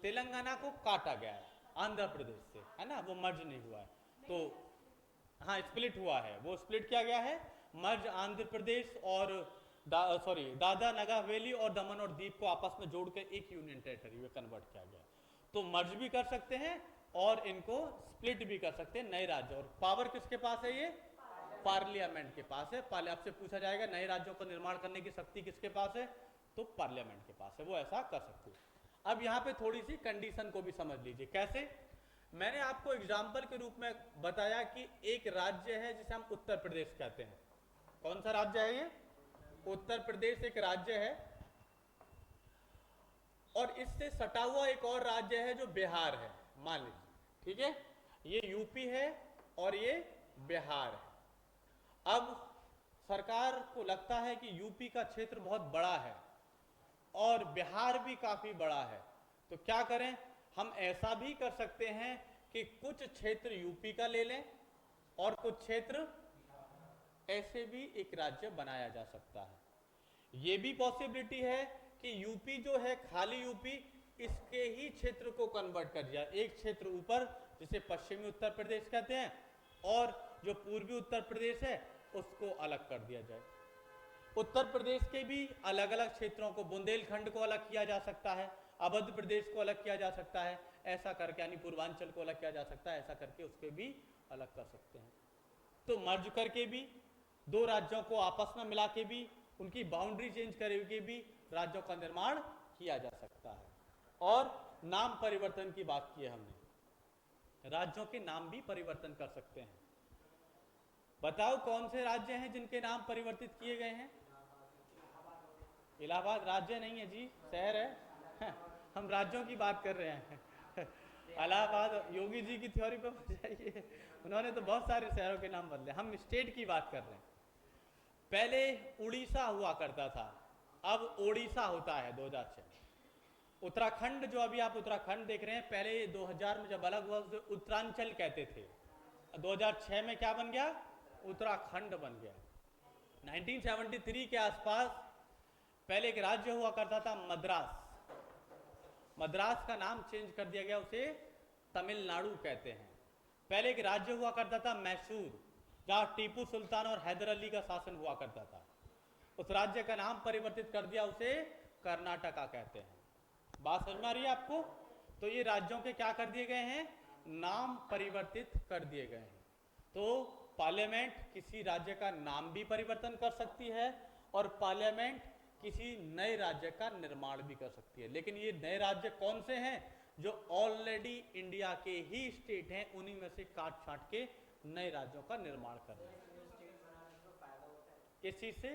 तेलंगाना को काटा गया है आंध्र प्रदेश से, है ना, वो मर्ज नहीं हुआ है। तो हाँ, स्प्लिट हुआ है, वो स्प्लिट किया गया है। मर्ज आंध्र प्रदेश और दादरा नगर हवेली और दमन और दीप को आपस में जोड़कर एक यूनियन टेरिटरी में कन्वर्ट किया गया। तो मर्ज भी कर सकते हैं और इनको स्प्लिट भी कर सकते हैं नए राज्य। और पावर किसके पास है? ये पार्लियामेंट के पास है। आपसे पूछा जाएगा नए राज्यों का निर्माण करने की शक्ति किसके पास है? तो पार्लियामेंट के पास है, वो ऐसा कर सकती है। अब यहाँ पे थोड़ी सी कंडीशन को भी समझ लीजिए। कैसे? मैंने आपको एग्जाम्पल के रूप में बताया कि एक राज्य है जिसे हम उत्तर प्रदेश कहते हैं। कौन सा राज्य है ये? उत्तर प्रदेश एक राज्य है। और इससे सटा हुआ एक और राज्य है जो बिहार है, मान लीजिए, ठीक है। ये यूपी है और ये बिहार है। अब सरकार को लगता है कि यूपी का क्षेत्र बहुत बड़ा है और बिहार भी काफी बड़ा है, तो क्या करें? हम ऐसा भी कर सकते हैं कि कुछ क्षेत्र यूपी का ले लें और कुछ क्षेत्र, ऐसे भी एक राज्य बनाया जा सकता है। ये भी पॉसिबिलिटी है कि यूपी जो है, खाली यूपी, इसके ही क्षेत्र को कन्वर्ट कर दिया। एक क्षेत्र ऊपर जिसे पश्चिमी उत्तर प्रदेश कहते हैं और जो पूर्वी उत्तर प्रदेश है उसको अलग कर दिया जाए। उत्तर प्रदेश के भी अलग अलग क्षेत्रों को, बुंदेलखंड को अलग किया जा सकता है, अवध प्रदेश को अलग किया जा सकता है, ऐसा करके, यानी पूर्वांचल को अलग किया जा सकता है, ऐसा करके उसके भी अलग कर सकते हैं। तो मर्ज करके भी, दो राज्यों को आपस में मिला के भी, उनकी बाउंड्री चेंज करके भी राज्यों का निर्माण किया जा सकता है। और नाम परिवर्तन की बात की है हमने, राज्यों के नाम भी परिवर्तन कर सकते हैं। बताओ कौन से राज्य हैं जिनके नाम परिवर्तित किए गए हैं? इलाहाबाद राज्य नहीं है जी, शहर है। हम राज्यों की बात कर रहे हैं। इलाहाबाद योगी जी की थ्योरी पे जाइए, उन्होंने तो बहुत सारे शहरों के नाम बदले। हम स्टेट की बात कर रहे हैं। पहले उड़ीसा हुआ करता था, अब ओडिशा होता है 2006। उत्तराखंड जो अभी आप उत्तराखंड देख रहे हैं, पहले 2000 में जब अलग हुआ उसे उत्तरांचल कहते थे। 2006 में क्या बन गया? उत्तराखंड बन गया। 1973 के आसपास पहले एक राज्य हुआ करता था मद्रास, मद्रास का नाम चेंज कर दिया गया, उसे तमिलनाडु कहते हैं। पहले एक राज्य हुआ करता था मैसूर, जहां टीपू सुल्तान और हैदर अली का शासन हुआ करता था। उस राज्य का नाम परिवर्तित कर दिया, उसे कर्नाटका कहते हैं। बात समझ में आ रही है आपको? तो ये राज्यों के क्या कर दिए गए हैं? नाम परिवर्तित कर दिए गए हैं। तो पार्लियामेंट किसी राज्य का नाम भी परिवर्तन कर सकती है और पार्लियामेंट किसी नए राज्य का निर्माण भी कर सकती है। लेकिन ये नए राज्य कौन से हैं? जो ऑलरेडी इंडिया के ही स्टेट हैं, उन्हीं में से काट छांट के नए राज्यों का निर्माण कर रहे हैं। किस चीज से?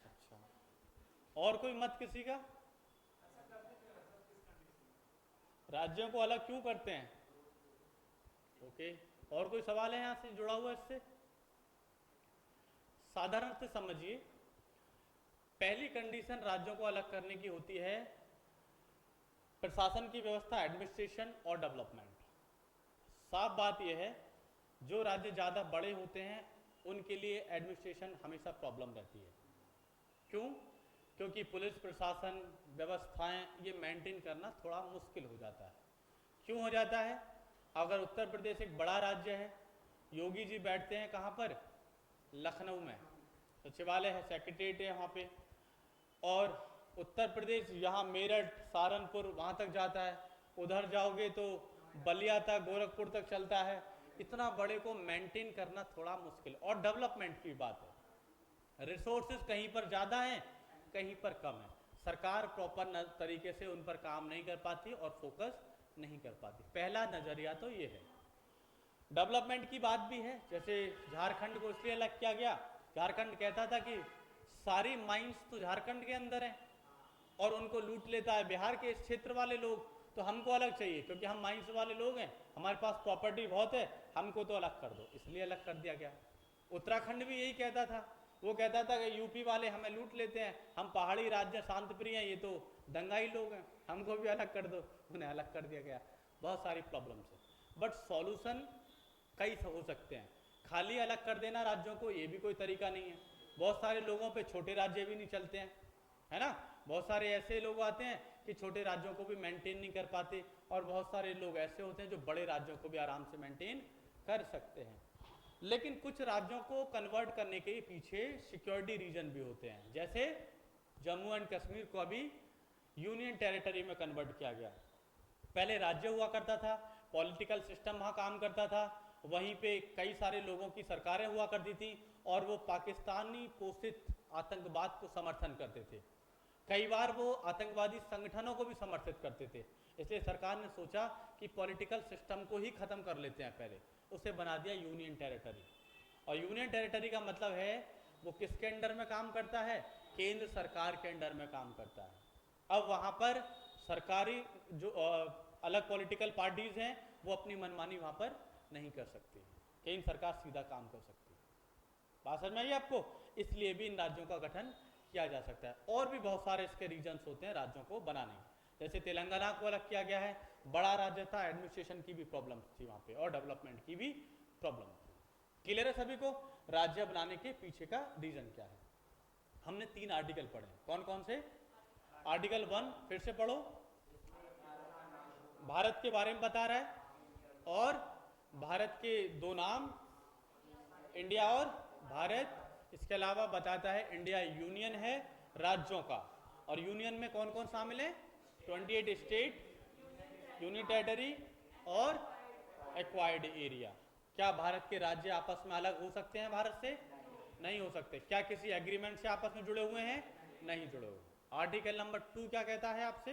अच्छा, और कोई मत किसी का? राज्यों को अलग क्यों करते हैं? ओके, और कोई सवाल है यहां से जुड़ा हुआ इससे? साधारण से समझिए, पहली कंडीशन राज्यों को अलग करने की होती है प्रशासन की व्यवस्था, एडमिनिस्ट्रेशन और डेवलपमेंट। साफ बात यह है, जो राज्य ज़्यादा बड़े होते हैं उनके लिए एडमिनिस्ट्रेशन हमेशा प्रॉब्लम रहती है। क्यों? क्योंकि पुलिस प्रशासन व्यवस्थाएं ये मेंटेन करना थोड़ा मुश्किल हो जाता है। क्यों हो जाता है? अगर उत्तर प्रदेश एक बड़ा राज्य है, योगी जी बैठते हैं कहाँ पर? लखनऊ में, सचिवालय है, सेक्रेटरीट है वहाँ पे, और उत्तर प्रदेश यहाँ मेरठ, सहारनपुर वहाँ तक जाता है, उधर जाओगे तो बलिया तक, गोरखपुर तक चलता है। इतना बड़े को मेंटेन करना थोड़ा मुश्किल। और डेवलपमेंट की बात है, रिसोर्सेज कहीं पर ज़्यादा हैं, कहीं पर कम है। सरकार प्रॉपर तरीके से उन पर काम नहीं कर पाती और फोकस नहीं कर पाती। पहला नज़रिया तो ये है। डेवलपमेंट की बात भी है, जैसे झारखंड को इसलिए अलग किया गया, झारखंड कहता था कि सारी माइंस तो झारखंड के अंदर है और उनको लूट लेता है बिहार के इस क्षेत्र वाले लोग, तो हमको अलग चाहिए क्योंकि हम माइंस वाले लोग हैं, हमारे पास प्रॉपर्टी बहुत है, हमको तो अलग कर दो, इसलिए अलग कर दिया गया। उत्तराखंड भी यही कहता था, वो कहता था कि यूपी वाले हमें लूट लेते हैं, हम पहाड़ी राज्य शांत प्रिय हैं, ये तो दंगाई लोग हैं, हमको भी अलग कर दो, उन्हें अलग कर दिया गया। बहुत सारी प्रॉब्लम्स है, बट सॉल्यूशन कई हो सकते हैं। खाली अलग कर देना राज्यों को, ये भी कोई तरीका नहीं है। बहुत सारे लोगों पे छोटे राज्य भी नहीं चलते हैं, है ना? बहुत सारे ऐसे लोग आते हैं कि छोटे राज्यों को भी मेंटेन नहीं कर पाते, और बहुत सारे लोग ऐसे होते हैं जो बड़े राज्यों को भी आराम से मेंटेन कर सकते हैं। लेकिन कुछ राज्यों को कन्वर्ट करने के पीछे सिक्योरिटी रीजन भी होते हैं। जैसे जम्मू एंड कश्मीर को अभी यूनियन टेरिटरी में कन्वर्ट किया गया। पहले राज्य हुआ करता था, पॉलिटिकल सिस्टम वहाँ काम करता था, वहीं पे कई सारे लोगों की सरकारें हुआ करती थी और वो पाकिस्तानी पोषित आतंकवाद को समर्थन करते थे। कई बार वो आतंकवादी संगठनों को भी समर्थित करते थे। इसलिए सरकार ने सोचा कि पॉलिटिकल सिस्टम को ही खत्म कर लेते हैं, पहले उसे बना दिया यूनियन टेरिटरी। और यूनियन टेरिटरी का मतलब है वो किसके अंडर में काम करता है? केंद्र सरकार के अंडर में काम करता है। अब वहाँ पर सरकारी जो अलग पॉलिटिकल पार्टीज हैं वो अपनी मनमानी वहाँ पर नहीं कर सकती, केंद्र सरकार सीधा काम कर सकती है। बात समझ में आई आपको? इसलिए भी इन राज्यों का गठन किया जा सकता है। और भी बहुत सारे इसके रीजन्स होते हैं राज्यों को बनाने के, जैसे तेलंगाना को अलग किया गया है, बड़ा राज्य था, एडमिनिस्ट्रेशन की भी प्रॉब्लम थी वहाँ पे और डेवलपमेंट की भी प्रॉब्लम थी। क्लियर है सभी को राज्य बनाने के पीछे का रीजन क्या है? हमने 3 आर्टिकल पढ़े, कौन कौन से? आर्टिकल 1 फिर से पढ़ो, भारत के बारे में बता रहा है, और भारत के 2 नाम, इंडिया और भारत। इसके अलावा बताता है इंडिया यूनियन है राज्यों का, और यूनियन में कौन कौन शामिल है? 28 स्टेट, यूनियन टेरिटरी और एक्वायर्ड एरिया। क्या भारत के राज्य आपस में अलग हो सकते हैं? भारत से नहीं हो सकते। क्या किसी एग्रीमेंट से आपस में जुड़े हुए हैं? नहीं जुड़े हुए। आर्टिकल नंबर 2 क्या कहता है आपसे?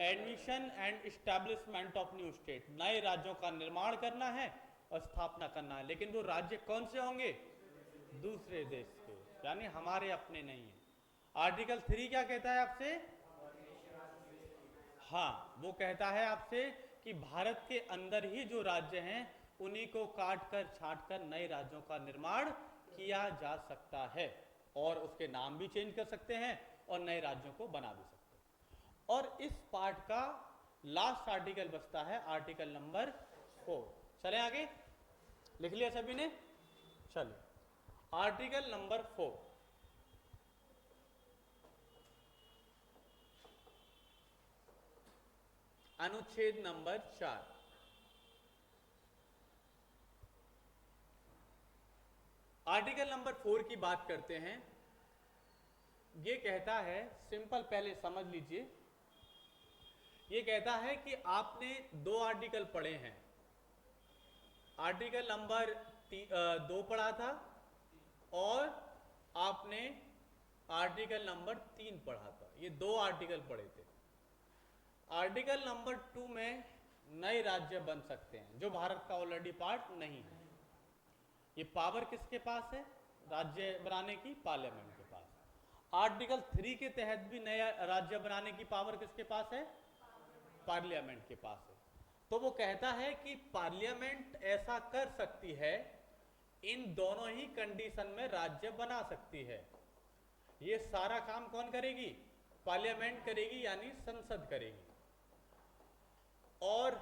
Admission and establishment of new state, नए राज्यों का निर्माण करना है और स्थापना करना है, लेकिन वो राज्य कौन से होंगे? दूसरे देश के, यानी हमारे अपने नहीं है। आर्टिकल 3 क्या कहता है आपसे? हाँ, वो कहता है आपसे कि भारत के अंदर ही जो राज्य हैं उन्हीं को काट कर छांट कर नए राज्यों का निर्माण किया जा सकता है, और उसके नाम भी चेंज कर सकते हैं और नए राज्यों को बना भी सकते हैं। और इस पार्ट का लास्ट आर्टिकल बचता है आर्टिकल नंबर 4। चले आगे, लिख लिया सभी ने? चलिए, आर्टिकल नंबर 4, अनुच्छेद नंबर 4। आर्टिकल नंबर 4 की बात करते हैं। ये कहता है, सिंपल पहले समझ लीजिए, ये कहता है कि आपने 2 आर्टिकल पढ़े हैं। आर्टिकल नंबर 2 पढ़ा था और आपने आर्टिकल नंबर 3 पढ़ा था। ये 2 आर्टिकल पढ़े थे। आर्टिकल नंबर 2 में नए राज्य बन सकते हैं जो भारत का ऑलरेडी पार्ट नहीं है। ये पावर किसके पास है राज्य बनाने की? पार्लियामेंट के पास। आर्टिकल 3 के तहत भी नया राज्य बनाने की पावर किसके पास है? पार्लियामेंट के पास है। तो वो कहता है कि पार्लियामेंट ऐसा कर सकती है, इन दोनों ही कंडीशन में राज्य बना सकती है। ये सारा काम कौन करेगी? पार्लियामेंट करेगी, यानी संसद करेगी। और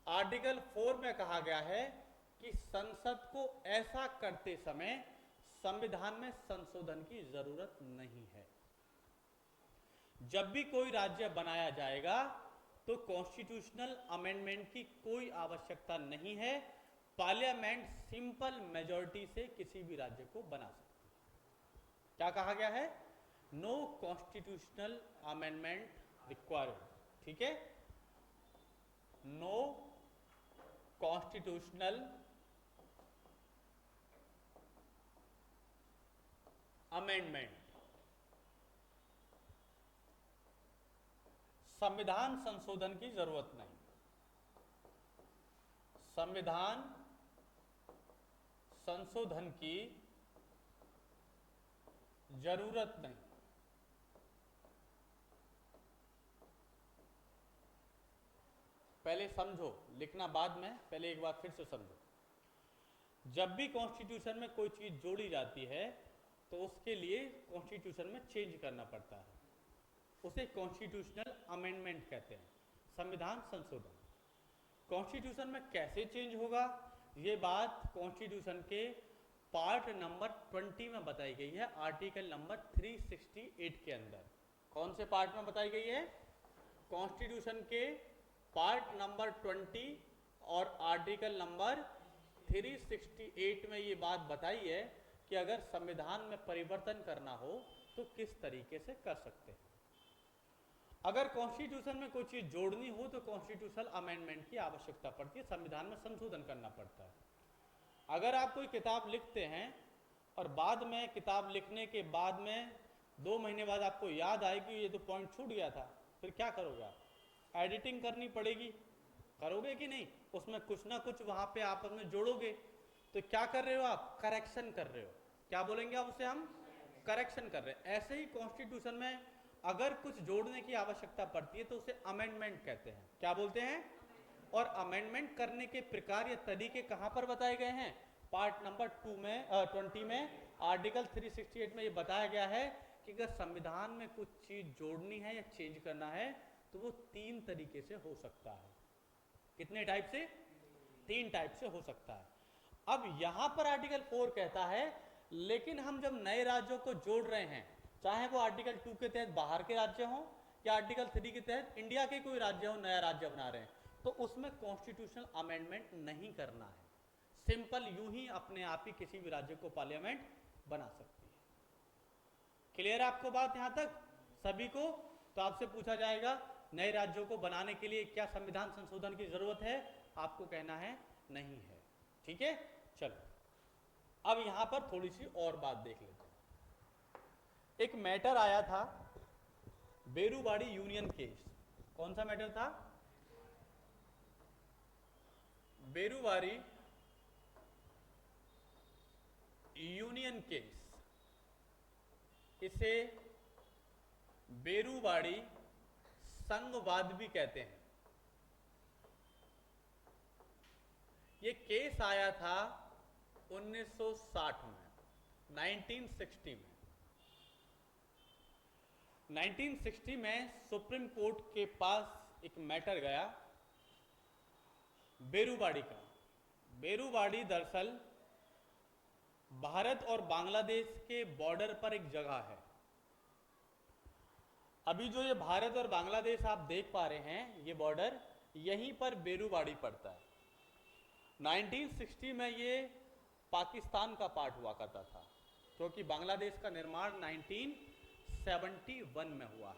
आर्टिकल 4 में कहा गया है कि संसद को ऐसा करते समय संविधान में संशोधन की जरूरत नहीं है। जब भी कोई राज्य बनाया जाएगा तो कॉन्स्टिट्यूशनल अमेंडमेंट की कोई आवश्यकता नहीं है। पार्लियामेंट सिंपल मेजॉरिटी से किसी भी राज्य को बना सकती है। क्या कहा गया है? No constitutional amendment required. ठीक है, नो कॉन्स्टिट्यूशनल अमेंडमेंट, संविधान संशोधन की जरूरत नहीं। संविधान संशोधन की जरूरत नहीं। पहले समझो, लिखना बाद में, पहले एक बार फिर से समझो। जब भी कॉन्स्टिट्यूशन में कोई चीज जोड़ी जाती है तो उसके लिए कॉन्स्टिट्यूशन में चेंज करना पड़ता है, उसे कॉन्स्टिट्यूशनल अमेंडमेंट कहते हैं, संविधान संशोधन। कॉन्स्टिट्यूशन में कैसे चेंज होगा, ये बात कॉन्स्टिट्यूशन के पार्ट नंबर 20 में बताई गई है, आर्टिकल नंबर 368 के अंदर। कौन से पार्ट में बताई गई है? कॉन्स्टिट्यूशन के पार्ट नंबर 20 और आर्टिकल नंबर 368 में ये बात बताई है कि अगर संविधान में परिवर्तन करना हो तो किस तरीके से कर सकते हैं। अगर कॉन्स्टिट्यूशन में कोई चीज जोड़नी हो तो कॉन्स्टिट्यूशनल अमेंडमेंट की आवश्यकता पड़ती है, संविधान में संशोधन करना पड़ता है। अगर आप कोई किताब लिखते हैं और बाद में किताब लिखने के बाद में 2 महीने बाद आपको याद आए कि ये तो पॉइंट छूट गया था, फिर क्या करोगे आप? एडिटिंग करनी पड़ेगी, करोगे कि नहीं? उसमें कुछ ना कुछ वहां पे आपस में जोड़ोगे। तो क्या कर रहे हो आप? करेक्शन कर रहे हो। क्या बोलेंगे आप उसे? हम करेक्शन कर रहे हैं। ऐसे ही कॉन्स्टिट्यूशन में अगर कुछ जोड़ने की आवश्यकता पड़ती है तो उसे अमेंडमेंट कहते हैं। क्या बोलते हैं? और अमेंडमेंट करने के प्रकार या तरीके कहां पर बताए गए हैं? पार्ट नंबर 20 में आर्टिकल 368 में ये बताया गया है कि अगर संविधान में कुछ चीज जोड़नी है या चेंज करना है तो वो 3 तरीके से हो सकता है। कितने टाइप से? 3 टाइप से हो सकता है। अब यहां पर आर्टिकल 4 कहता है, लेकिन हम जब नए राज्यों को जोड़ रहे हैं, चाहे वो आर्टिकल 2 के तहत बाहर के राज्य हों या आर्टिकल 3 के तहत इंडिया के कोई राज्य हो, नया राज्य बना रहे हैं, तो उसमें कॉन्स्टिट्यूशनल अमेंडमेंट नहीं करना है। सिंपल यूं ही अपने आप ही किसी भी राज्य को पार्लियामेंट बना सकती है। क्लियर है आपको बात यहां तक सभी को? तो आपसे पूछा जाएगा नए राज्यों को बनाने के लिए क्या संविधान संशोधन की जरूरत है? आपको कहना है नहीं है। ठीक है, चलो अब यहां पर थोड़ी सी और बात देख लेते हैं। एक मैटर आया था बेरूवाड़ी यूनियन केस। कौन सा मैटर था? बेरूवाड़ी यूनियन केस। इसे बेरूवाड़ी संघवाद भी कहते हैं। ये केस आया था 1960 में, 1960 में। 1960 में सुप्रीम कोर्ट के पास एक मैटर गया बेरूवाड़ी का। बेरूवाड़ी दरअसल भारत और बांग्लादेश के बॉर्डर पर एक जगह है। अभी जो ये भारत और बांग्लादेश आप देख पा रहे हैं, ये बॉर्डर, यहीं पर बेरूवाड़ी पड़ता है। 1960 में ये पाकिस्तान का पार्ट हुआ करता था, क्योंकि बांग्लादेश का निर्माण 1971 में हुआ है।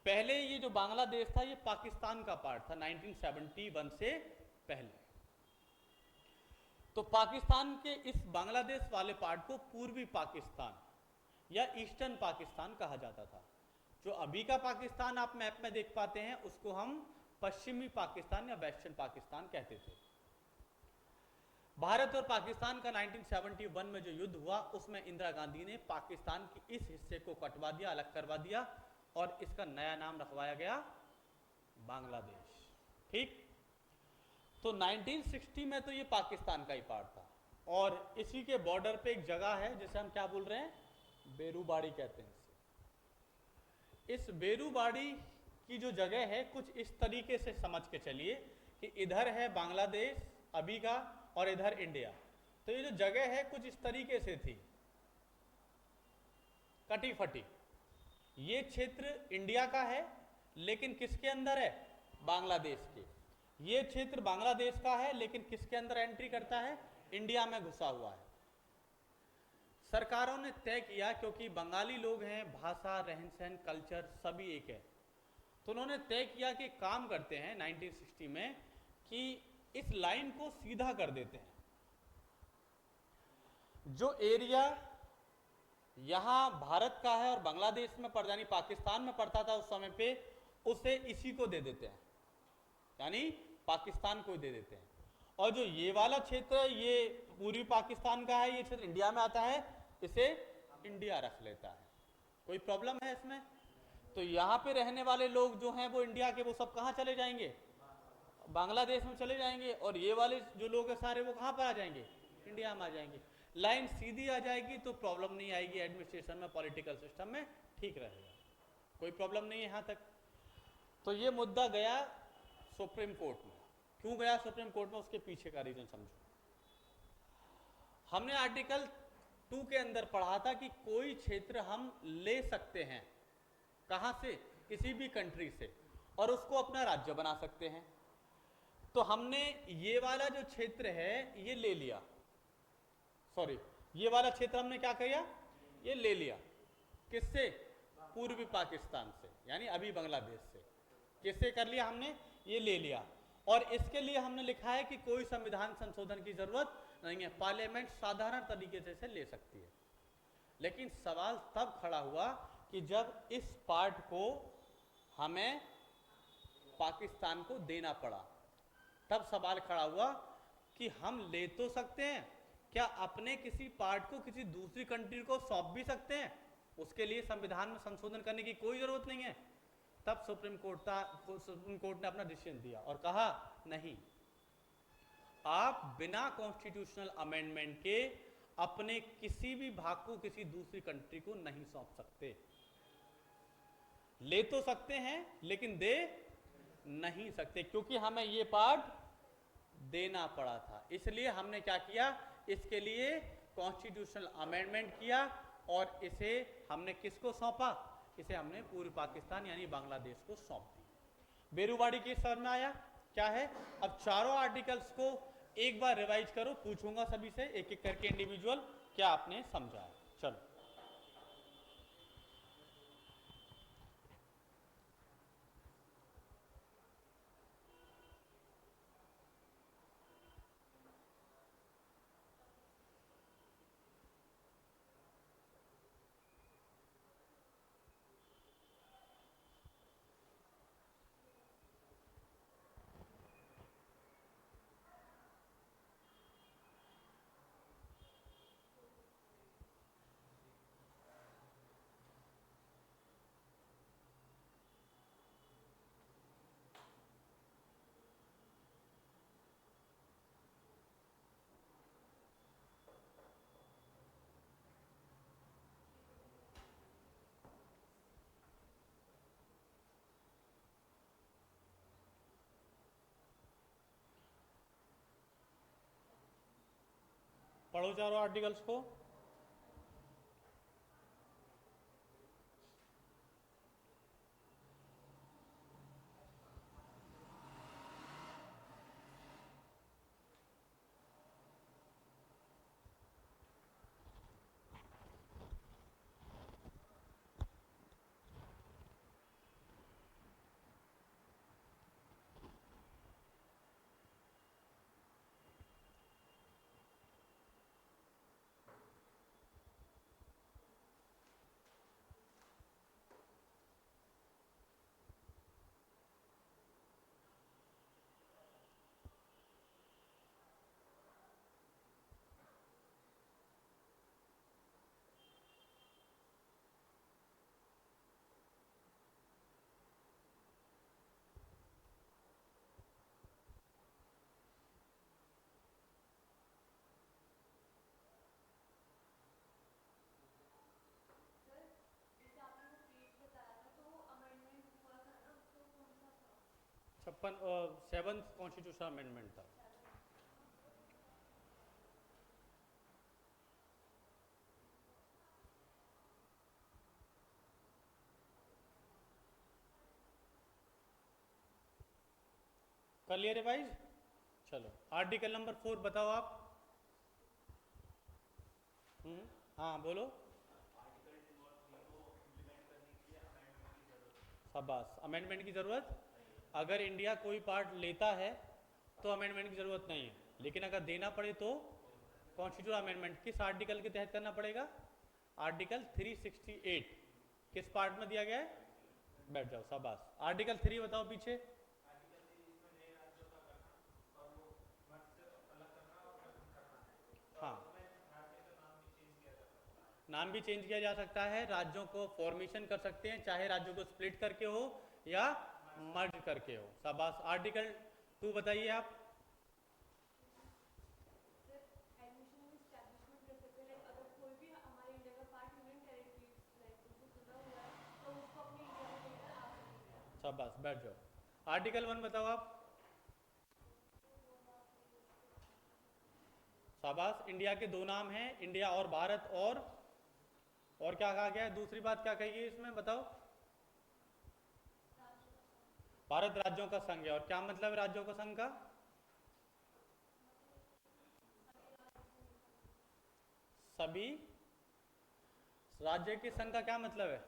पहले ये जो बांग्लादेश था ये पाकिस्तान का पार्ट था 1971 से पहले। तो पाकिस्तान के इस बांग्लादेश वाले पार्ट को पूर्वी पाकिस्तान या ईस्टर्न पाकिस्तान कहा जाता था। जो अभी का पाकिस्तान आप मैप में देख पाते हैं उसको हम पश्चिमी पाकिस्तान या वेस्टर्न पाकिस्तान कहते थे। भारत और पाकिस्तान का 1971 में जो युद्ध हुआ उसमें इंदिरा गांधी ने पाकिस्तान के इस हिस्से को कटवा दिया, अलग करवा दिया और इसका नया नाम रखवाया गया बांग्लादेश। ठीक, तो 1960 में तो ये पाकिस्तान का ही पार्ट था और इसी के बॉर्डर पे एक जगह है जिसे हम क्या बोल रहे हैं, बेरूवाड़ी कहते हैं इसे। इस बेरूवाड़ी की जो जगह है कुछ इस तरीके से समझ के चलिए कि इधर है बांग्लादेश अभी का और इधर इंडिया। तो ये जो जगह है कुछ इस तरीके से थी, कटी फटी। ये क्षेत्र इंडिया का है लेकिन किसके अंदर है, बांग्लादेश के। ये क्षेत्र बांग्लादेश का है लेकिन किसके अंदर एंट्री करता है, इंडिया में घुसा हुआ है। सरकारों ने तय किया, क्योंकि बंगाली लोग हैं, भाषा, रहन सहन, कल्चर सभी एक है, तो उन्होंने तय किया कि काम करते हैं 1960 में कि इस लाइन को सीधा कर देते हैं। जो एरिया यहां भारत का है और बांग्लादेश में पड़, यानी पाकिस्तान में पड़ता था उस समय पे, उसे इसी को दे देते हैं, यानी पाकिस्तान को दे देते हैं। और जो ये वाला क्षेत्र है ये पूर्वी पाकिस्तान का है, ये क्षेत्र इंडिया में आता है, इसे इंडिया रख लेता है। कोई प्रॉब्लम है इसमें? तो यहाँ पे रहने वाले लोग जो हैं वो इंडिया के, वो सब कहाँ चले जाएंगे, बांग्लादेश में चले जाएंगे, और ये वाले जो लोग हैं सारे वो कहाँ पर आ जाएंगे, इंडिया में आ जाएंगे। लाइन सीधी आ जाएगी तो प्रॉब्लम नहीं आएगी, एडमिनिस्ट्रेशन में, पॉलिटिकल सिस्टम में ठीक रहेगा, कोई प्रॉब्लम नहीं है यहाँ तक। तो ये मुद्दा गया सुप्रीम कोर्ट में। क्यों गया सुप्रीम कोर्ट में, उसके पीछे का रीजन समझो। हमने आर्टिकल 2 के अंदर पढ़ा था कि कोई क्षेत्र हम ले सकते हैं, कहां से, किसी भी कंट्री से, और उसको अपना राज्य बना सकते हैं। तो हमने ये वाला जो क्षेत्र है ये ले लिया, सॉरी ये वाला क्षेत्र हमने क्या किया, ये ले लिया। किससे, पूर्वी पाकिस्तान से, यानी अभी बांग्लादेश से। किससे कर लिया हमने, ये ले लिया। और इसके लिए हमने लिखा है कि कोई संविधान संशोधन की जरूरत नहीं है, पार्लियामेंट साधारण तरीके से ले सकती है। लेकिन सवाल तब खड़ा हुआ कि जब इस पार्ट को हमें पाकिस्तान को देना पड़ा, तब सवाल खड़ा हुआ कि हम ले तो सकते हैं, क्या अपने किसी पार्ट को किसी दूसरी कंट्री को सौंप भी सकते हैं, उसके लिए संविधान में संशोधन करने की कोई जरूरत नहीं है। तब सुप्रीम कोर्ट ने अपना डिसीजन दिया और कहा नहीं, आप बिना कॉन्स्टिट्यूशनल अमेंडमेंट के अपने किसी भी भाग को किसी दूसरी कंट्री को नहीं सौंप सकते। ले तो सकते हैं लेकिन दे नहीं सकते, क्योंकि हमें ये पार्ट देना पड़ा था। इसलिए हमने क्या किया, इसके लिए कॉन्स्टिट्यूशनल अमेंडमेंट किया और इसे हमने किसको सौंपा, इसे हमने पूर्वी पाकिस्तान यानी बांग्लादेश को सौंप दी। बेरूवाड़ी की समझ में आया क्या है? अब चारों आर्टिकल्स को एक बार रिवाइज करो, पूछूंगा सभी से एक एक करके इंडिविजुअल, क्या आपने समझा है। चलो पढ़ो चारों आर्टिकल्स को। छप्पन 7th कॉन्स्टिट्यूशन अमेंडमेंट था। कर लिया रिवाइज? चलो आर्टिकल नंबर 4 बताओ आप। हाँ बोलो। शाबाश, अमेंडमेंट की ज़रूरत, अगर इंडिया कोई पार्ट लेता है तो अमेंडमेंट की ज़रूरत नहीं है, लेकिन अगर देना पड़े तो कॉन्स्टिट्यूशन अमेंडमेंट किस आर्टिकल के तहत करना पड़ेगा? आर्टिकल 368 किस पार्ट में दिया गया है? बैठ जाओ, शाबाश। आर्टिकल 3 बताओ पीछे। हाँ, नाम भी चेंज किया जा सकता है, राज्यों को फॉर्मेशन कर सकते हैं, चाहे राज्यों को स्प्लिट करके हो या मर्ज करके हो। शाबाश। आर्टिकल 2 बताइए आप। शाबाश, बैठ जाओ। आर्टिकल 1 बताओ आप। शाबाश, इंडिया के दो नाम हैं, इंडिया और भारत, और क्या कहा गया है? दूसरी बात क्या कही है इसमें बताओ? भारत राज्यों का संघ है। और क्या मतलब है राज्यों का संघ का? सभी राज्य के संघ का क्या मतलब है?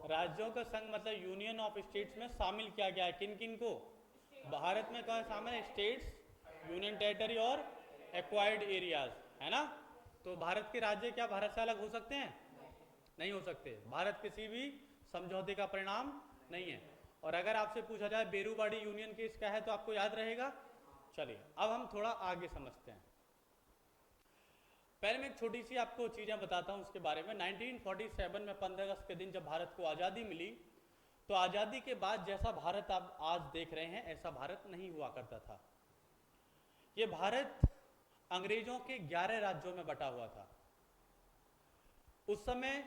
राज्यों का संघ मतलब यूनियन ऑफ स्टेट्स में शामिल किया गया है। किन किन को? भारत में कौन शामिल है? स्टेट्स, यूनियन टेरिटरी और एक्वायर्ड एरियाज, है ना? तो भारत के राज्य क्या भारत से अलग हो सकते हैं? नहीं हो सकते। भारत किसी भी समझौते का परिणाम नहीं है। और अगर आपसे पूछा जाए बेरूबाड़ी यूनियन केस क्या है तो आपको याद रहेगा। चलिए अब हम थोड़ा आगे समझते हैं। पहले मैं एक छोटी सी आपको चीज़ें बताता हूँ उसके बारे में। 1947 में 15 अगस्त के दिन जब भारत को आज़ादी मिली, तो आज़ादी के बाद जैसा भारत आप आज देख रहे हैं ऐसा भारत नहीं हुआ करता था। ये भारत अंग्रेजों के 11 राज्यों में बटा हुआ था। उस समय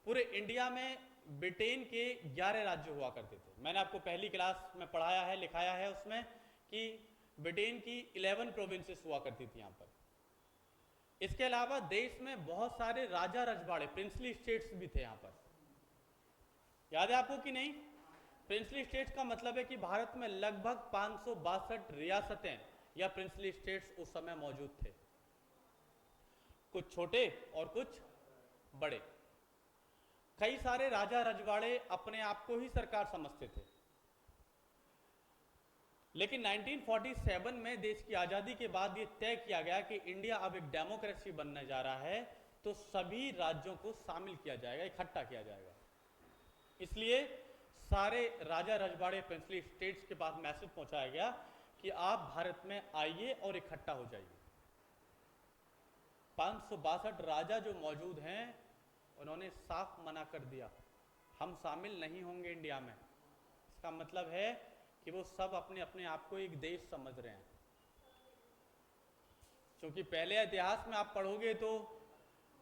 पूरे इंडिया में ब्रिटेन के 11 राज्य हुआ करते थे। मैंने आपको पहली क्लास में पढ़ाया है, लिखाया है उसमें कि ब्रिटेन की 11 प्रोविंसेस हुआ करती थी यहाँ पर। इसके अलावा देश में बहुत सारे राजा रजवाड़े, प्रिंसली स्टेट्स भी थे यहाँ पर। याद है आपको कि नहीं? प्रिंसली स्टेट्स का मतलब है कि भारत में लगभग 562 रियासतें या प्रिंसली स्टेट्स उस समय मौजूद थे, कुछ छोटे और कुछ बड़े। कई सारे राजा रजवाड़े अपने आप को ही सरकार समझते थे। लेकिन 1947 में देश की आज़ादी के बाद ये तय किया गया कि इंडिया अब एक डेमोक्रेसी बनने जा रहा है, तो सभी राज्यों को शामिल किया जाएगा, इकट्ठा किया जाएगा। इसलिए सारे राजा रजवाड़े प्रिंसली स्टेट्स के पास मैसेज पहुंचाया गया कि आप भारत में आइए और इकट्ठा हो जाइए। 562 राजा जो मौजूद हैं उन्होंने साफ मना कर दिया, हम शामिल नहीं होंगे इंडिया में। इसका मतलब है कि वो सब अपने अपने आप को एक देश समझ रहे हैं। क्योंकि पहले इतिहास में आप पढ़ोगे तो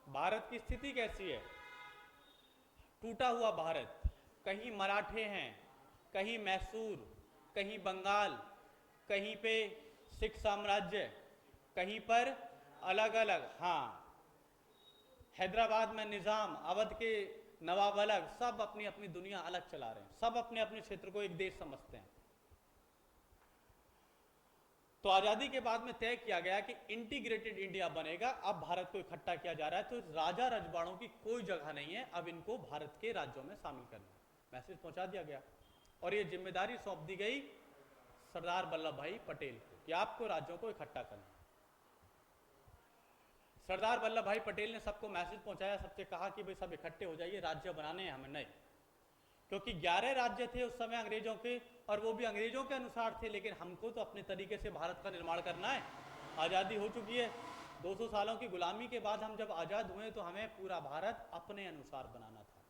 भारत की स्थिति कैसी है? टूटा हुआ भारत, कहीं मराठे हैं, कहीं मैसूर, कहीं बंगाल, कहीं पे सिख साम्राज्य, कहीं पर अलग अलग, हाँ, हैदराबाद में निज़ाम, अवध के नवाब अलग, सब अपनी अपनी दुनिया अलग चला रहे हैं, सब अपने अपने क्षेत्र को एक देश समझते हैं। तो आज़ादी के बाद में तय किया गया कि इंटीग्रेटेड इंडिया बनेगा। अब भारत को इकट्ठा किया जा रहा है, तो राजा रजवाड़ों की कोई जगह नहीं है, अब इनको भारत के राज्यों में शामिल करना है। मैसेज पहुंचा दिया गया और ये जिम्मेदारी सौंप दी गई सरदार वल्लभ भाई पटेल को कि आपको राज्यों को इकट्ठा करना। सरदार वल्लभ भाई पटेल ने सबको मैसेज पहुंचाया, सबसे कहा कि भाई सब इकट्ठे हो जाइए, राज्य बनाने हैं हमें नए, क्योंकि 11 राज्य थे उस समय अंग्रेजों के, और वो भी अंग्रेजों के अनुसार थे, लेकिन हमको तो अपने तरीके से भारत का निर्माण करना है। आज़ादी हो चुकी है, 200 सालों की गुलामी के बाद हम जब आज़ाद हुए तो हमें पूरा भारत अपने अनुसार बनाना था।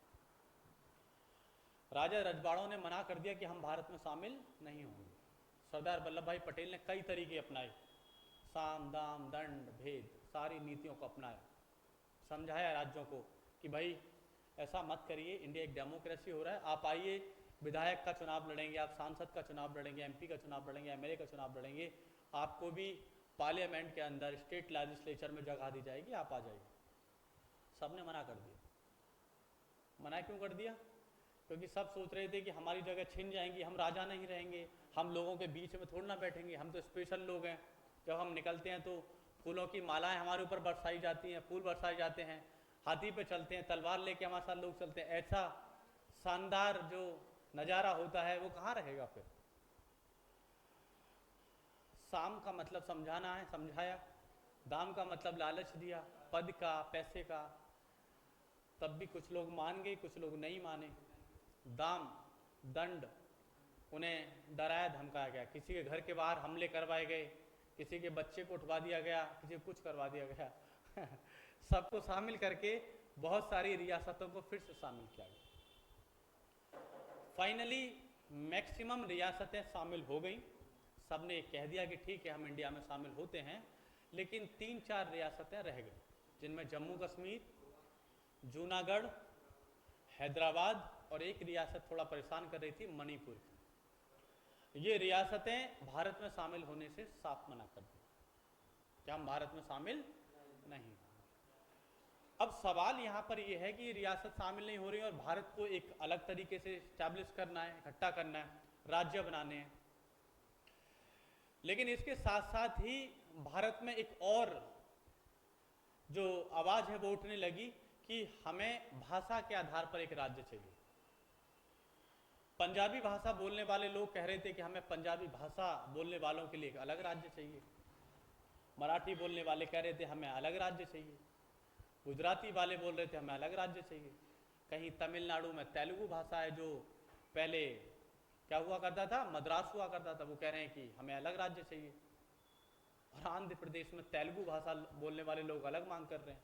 राजा रजवाड़ों ने मना कर दिया कि हम भारत में शामिल नहीं होंगे। सरदार वल्लभ भाई पटेल ने कई तरीके अपनाए, साम दाम दंड भेद सारी नीतियों को अपनाया, समझाया राज्यों को कि भाई ऐसा मत करिए, इंडिया एक डेमोक्रेसी हो रहा है, आप आइए, विधायक का चुनाव लड़ेंगे, आप सांसद का चुनाव लड़ेंगे, एमपी का चुनाव लड़ेंगे, एमएलए का चुनाव लड़ेंगे, आपको भी पार्लियामेंट के अंदर स्टेट लेजिस्लेचर में जगह दी जाएगी, आप आ जाइए। सबने मना कर दिया। मना क्यों कर दिया? क्योंकि सब सोच रहे थे कि हमारी जगह छिन जाएंगी, हम राजा नहीं रहेंगे, हम लोगों के बीच में थोड़ा ना बैठेंगे, हम तो स्पेशल लोग हैं। जब हम निकलते हैं तो फूलों की मालाएं हमारे ऊपर बरसाई जाती हैं, फूल बरसाए जाते हैं, हाथी पे चलते हैं, तलवार लेके हमारे साथ लोग चलते हैं, ऐसा शानदार जो नज़ारा होता है वो कहाँ रहेगा फिर। साम का मतलब समझाना है, समझाया। दाम का मतलब लालच दिया, पद का, पैसे का। तब भी कुछ लोग मान गए, कुछ लोग नहीं माने। दाम, दंड, उन्हें डराया धमकाया गया, किसी के घर के बाहर हमले करवाए गए, किसी के बच्चे को उठवा दिया गया, किसी को कुछ करवा दिया गया सबको शामिल करके बहुत सारी रियासतों को फिर से शामिल किया गया। फाइनली मैक्सिमम रियासतें शामिल हो गई, सबने कह दिया कि ठीक है हम इंडिया में शामिल होते हैं, लेकिन 3-4 रियासतें रह गई, जिनमें जम्मू कश्मीर, जूनागढ़, हैदराबाद और एक रियासत थोड़ा परेशान कर रही थी, मणिपुर। ये रियासतें भारत में शामिल होने से साफ मना कर दी कि हम भारत में शामिल नहीं। अब सवाल यहाँ पर यह है कि रियासत शामिल नहीं हो रही और भारत को एक अलग तरीके से स्टैब्लिश करना है, इकट्ठा करना है, राज्य बनाने हैं। लेकिन इसके साथ साथ ही भारत में एक और जो आवाज़ है वो उठने लगी कि हमें भाषा के आधार पर एक राज्य चाहिए। पंजाबी भाषा बोलने वाले लोग कह रहे थे कि हमें पंजाबी भाषा बोलने वालों के लिए एक अलग राज्य चाहिए। मराठी बोलने वाले कह रहे थे हमें अलग राज्य चाहिए। गुजराती वाले बोल रहे थे हमें अलग राज्य चाहिए। कहीं तमिलनाडु में तेलुगु भाषा है, जो पहले क्या हुआ करता था, मद्रास हुआ करता था, वो कह रहे हैं कि हमें अलग राज्य चाहिए। और आंध्र प्रदेश में तेलुगु भाषा बोलने वाले लोग अलग मांग कर रहे हैं।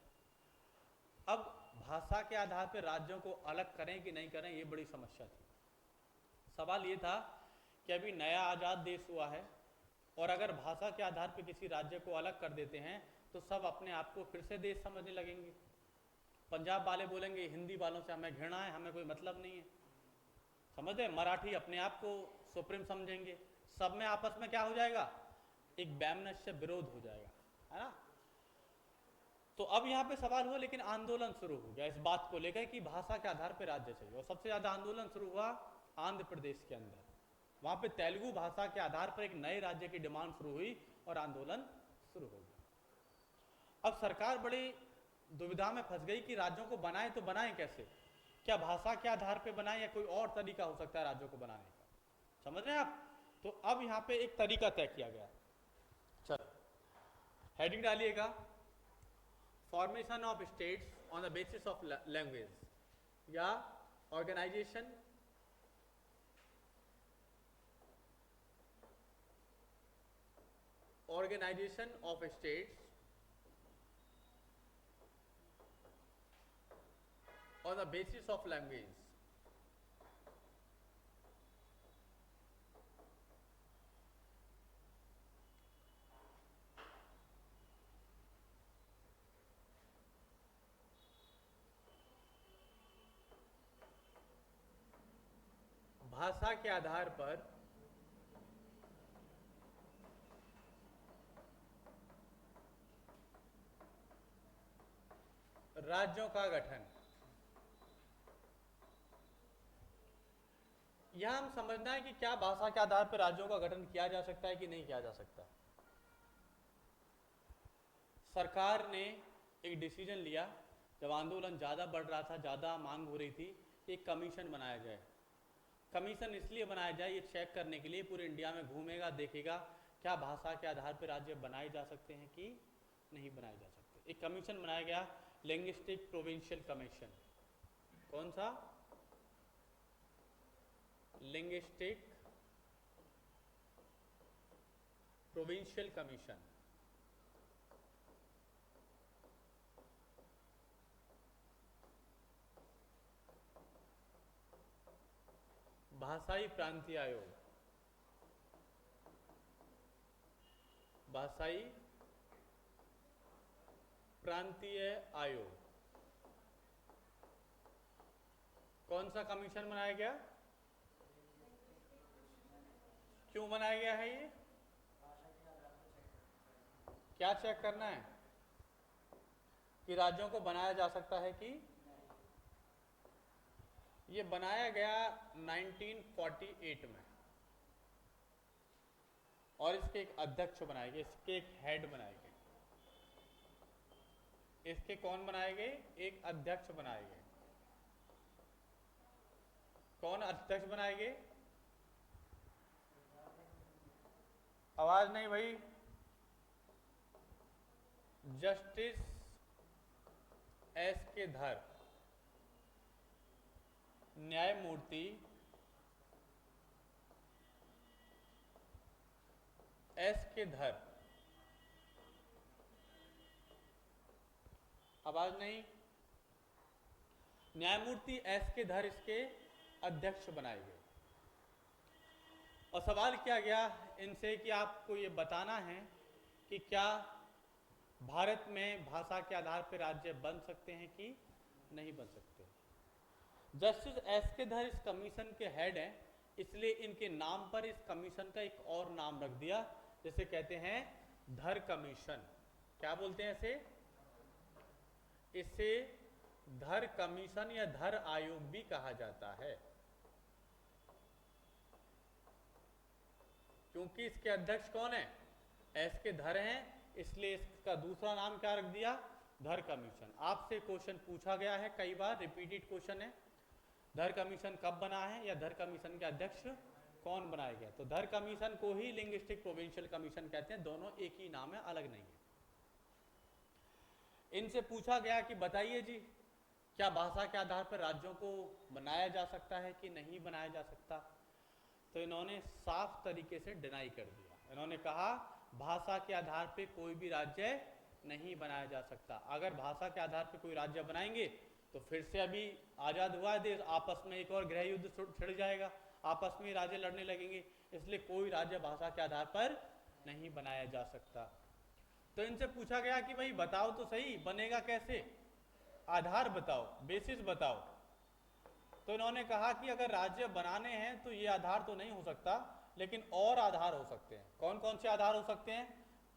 अब भाषा के आधार पर राज्यों को अलग करें कि नहीं करें, ये बड़ी समस्या थी। सवाल ये था कि अभी नया आज़ाद देश हुआ है और अगर भाषा के आधार पर किसी राज्य को अलग कर देते हैं तो सब अपने आप को फिर से देश समझने लगेंगे। पंजाब वाले बोलेंगे हिंदी वालों से हमें घृणा है, हमें कोई मतलब नहीं है, समझ रहे। मराठी अपने आप को सुप्रीम समझेंगे। सब में आपस में क्या हो जाएगा, एक वैमनस्य विरोध हो जाएगा, है ना। तो अब यहाँ पे सवाल हुआ, लेकिन आंदोलन शुरू हो गया इस बात को लेकर कि भाषा के आधार पर राज्य चाहिए। और सबसे ज्यादा आंदोलन शुरू हुआ आंध्र प्रदेश के अंदर। वहां पे तेलुगु भाषा के आधार पर एक नए राज्य की डिमांड शुरू हुई और आंदोलन शुरू हो गया। अब सरकार बड़ी दुविधा में फंस गई कि राज्यों को बनाए तो बनाए कैसे, क्या भाषा के आधार पर बनाए या कोई और तरीका हो सकता है राज्यों को बनाने का, समझ रहे हैं आप। तो अब यहाँ पे एक तरीका तय किया गया। चलो हेडिंग डालिएगा, formation of states on the basis of language या organisation of states on the basis of language। भाषा के आधार पर राज्यों का गठन। यह हम समझना है कि क्या भाषा के आधार पर राज्यों का गठन किया जा सकता है कि नहीं किया जा सकता। सरकार ने एक डिसीजन लिया, जब आंदोलन ज़्यादा बढ़ रहा था, ज़्यादा मांग हो रही थी, एक कमीशन बनाया जाए। कमीशन इसलिए बनाया जाए, ये चेक करने के लिए पूरे इंडिया में घूमेगा, देखेगा क्या भाषा के आधार पर राज्य बनाए जा सकते हैं कि नहीं बनाए जा सकते। एक कमीशन बनाया गया, लिंग्विस्टिक प्रोविंशियल कमीशन। कौन सा? Linguistic provincial commission. भाषाई प्रांतीय आयोग, भाषाई प्रांतीय आयोग। कौन सा कमीशन बनाया गया? क्यों बनाया गया है ये? क्या चेक करना है कि राज्यों को बनाया जा सकता है कि? ये बनाया गया 1948 में, और इसके एक अध्यक्ष बनाए गए, इसके एक हेड बनाए गए। इसके कौन बनाए गए? एक अध्यक्ष बनाए गए। कौन अध्यक्ष बनाए गए? आवाज नहीं भाई। जस्टिस एस के धर, न्यायमूर्ति एस के धर। आवाज नहीं। न्यायमूर्ति एस के धर इसके अध्यक्ष बनाए गए। और सवाल किया गया इनसे कि आपको ये बताना है कि क्या भारत में भाषा के आधार पर राज्य बन सकते हैं कि नहीं बन सकते। जस्टिस एस के धर इस कमीशन के हेड हैं, इसलिए इनके नाम पर इस कमीशन का एक और नाम रख दिया, जिसे कहते हैं धर कमीशन। क्या बोलते हैं इसे? इसे धर कमीशन या धर आयोग भी कहा जाता है, क्योंकि इसके अध्यक्ष कौन है? एस के धर हैं, इसलिए इसका दूसरा नाम क्या रख दिया? धर कमीशन। आपसे क्वेश्चन पूछा गया है कई बार, रिपीटेड क्वेश्चन है, धर कमीशन कब बना है या धर कमीशन के अध्यक्ष कौन बनाया गया। तो धर कमीशन को ही लिंग्विस्टिक प्रोविंशियल कमीशन कहते हैं, दोनों एक ही नाम है, अलग नहीं है। इनसे पूछा गया कि बताइए जी, क्या भाषा के आधार पर राज्यों को बनाया जा सकता है कि नहीं बनाया जा सकता। तो इन्होंने साफ तरीके से डिनाई कर दिया। इन्होंने कहा भाषा के आधार पर कोई भी राज्य नहीं बनाया जा सकता। अगर भाषा के आधार पर कोई राज्य बनाएंगे तो फिर से अभी आज़ाद हुआ है देश, आपस में एक और गृह युद्ध छिड़ जाएगा, आपस में राज्य लड़ने लगेंगे। इसलिए कोई राज्य भाषा के आधार पर नहीं बनाया जा सकता। तो इनसे पूछा गया कि भाई बताओ तो सही, बनेगा कैसे, आधार बताओ, बेसिस बताओ। तो इन्होंने कहा कि अगर राज्य बनाने हैं तो ये आधार तो नहीं हो सकता, लेकिन और आधार हो सकते हैं। कौन कौन से आधार हो सकते हैं?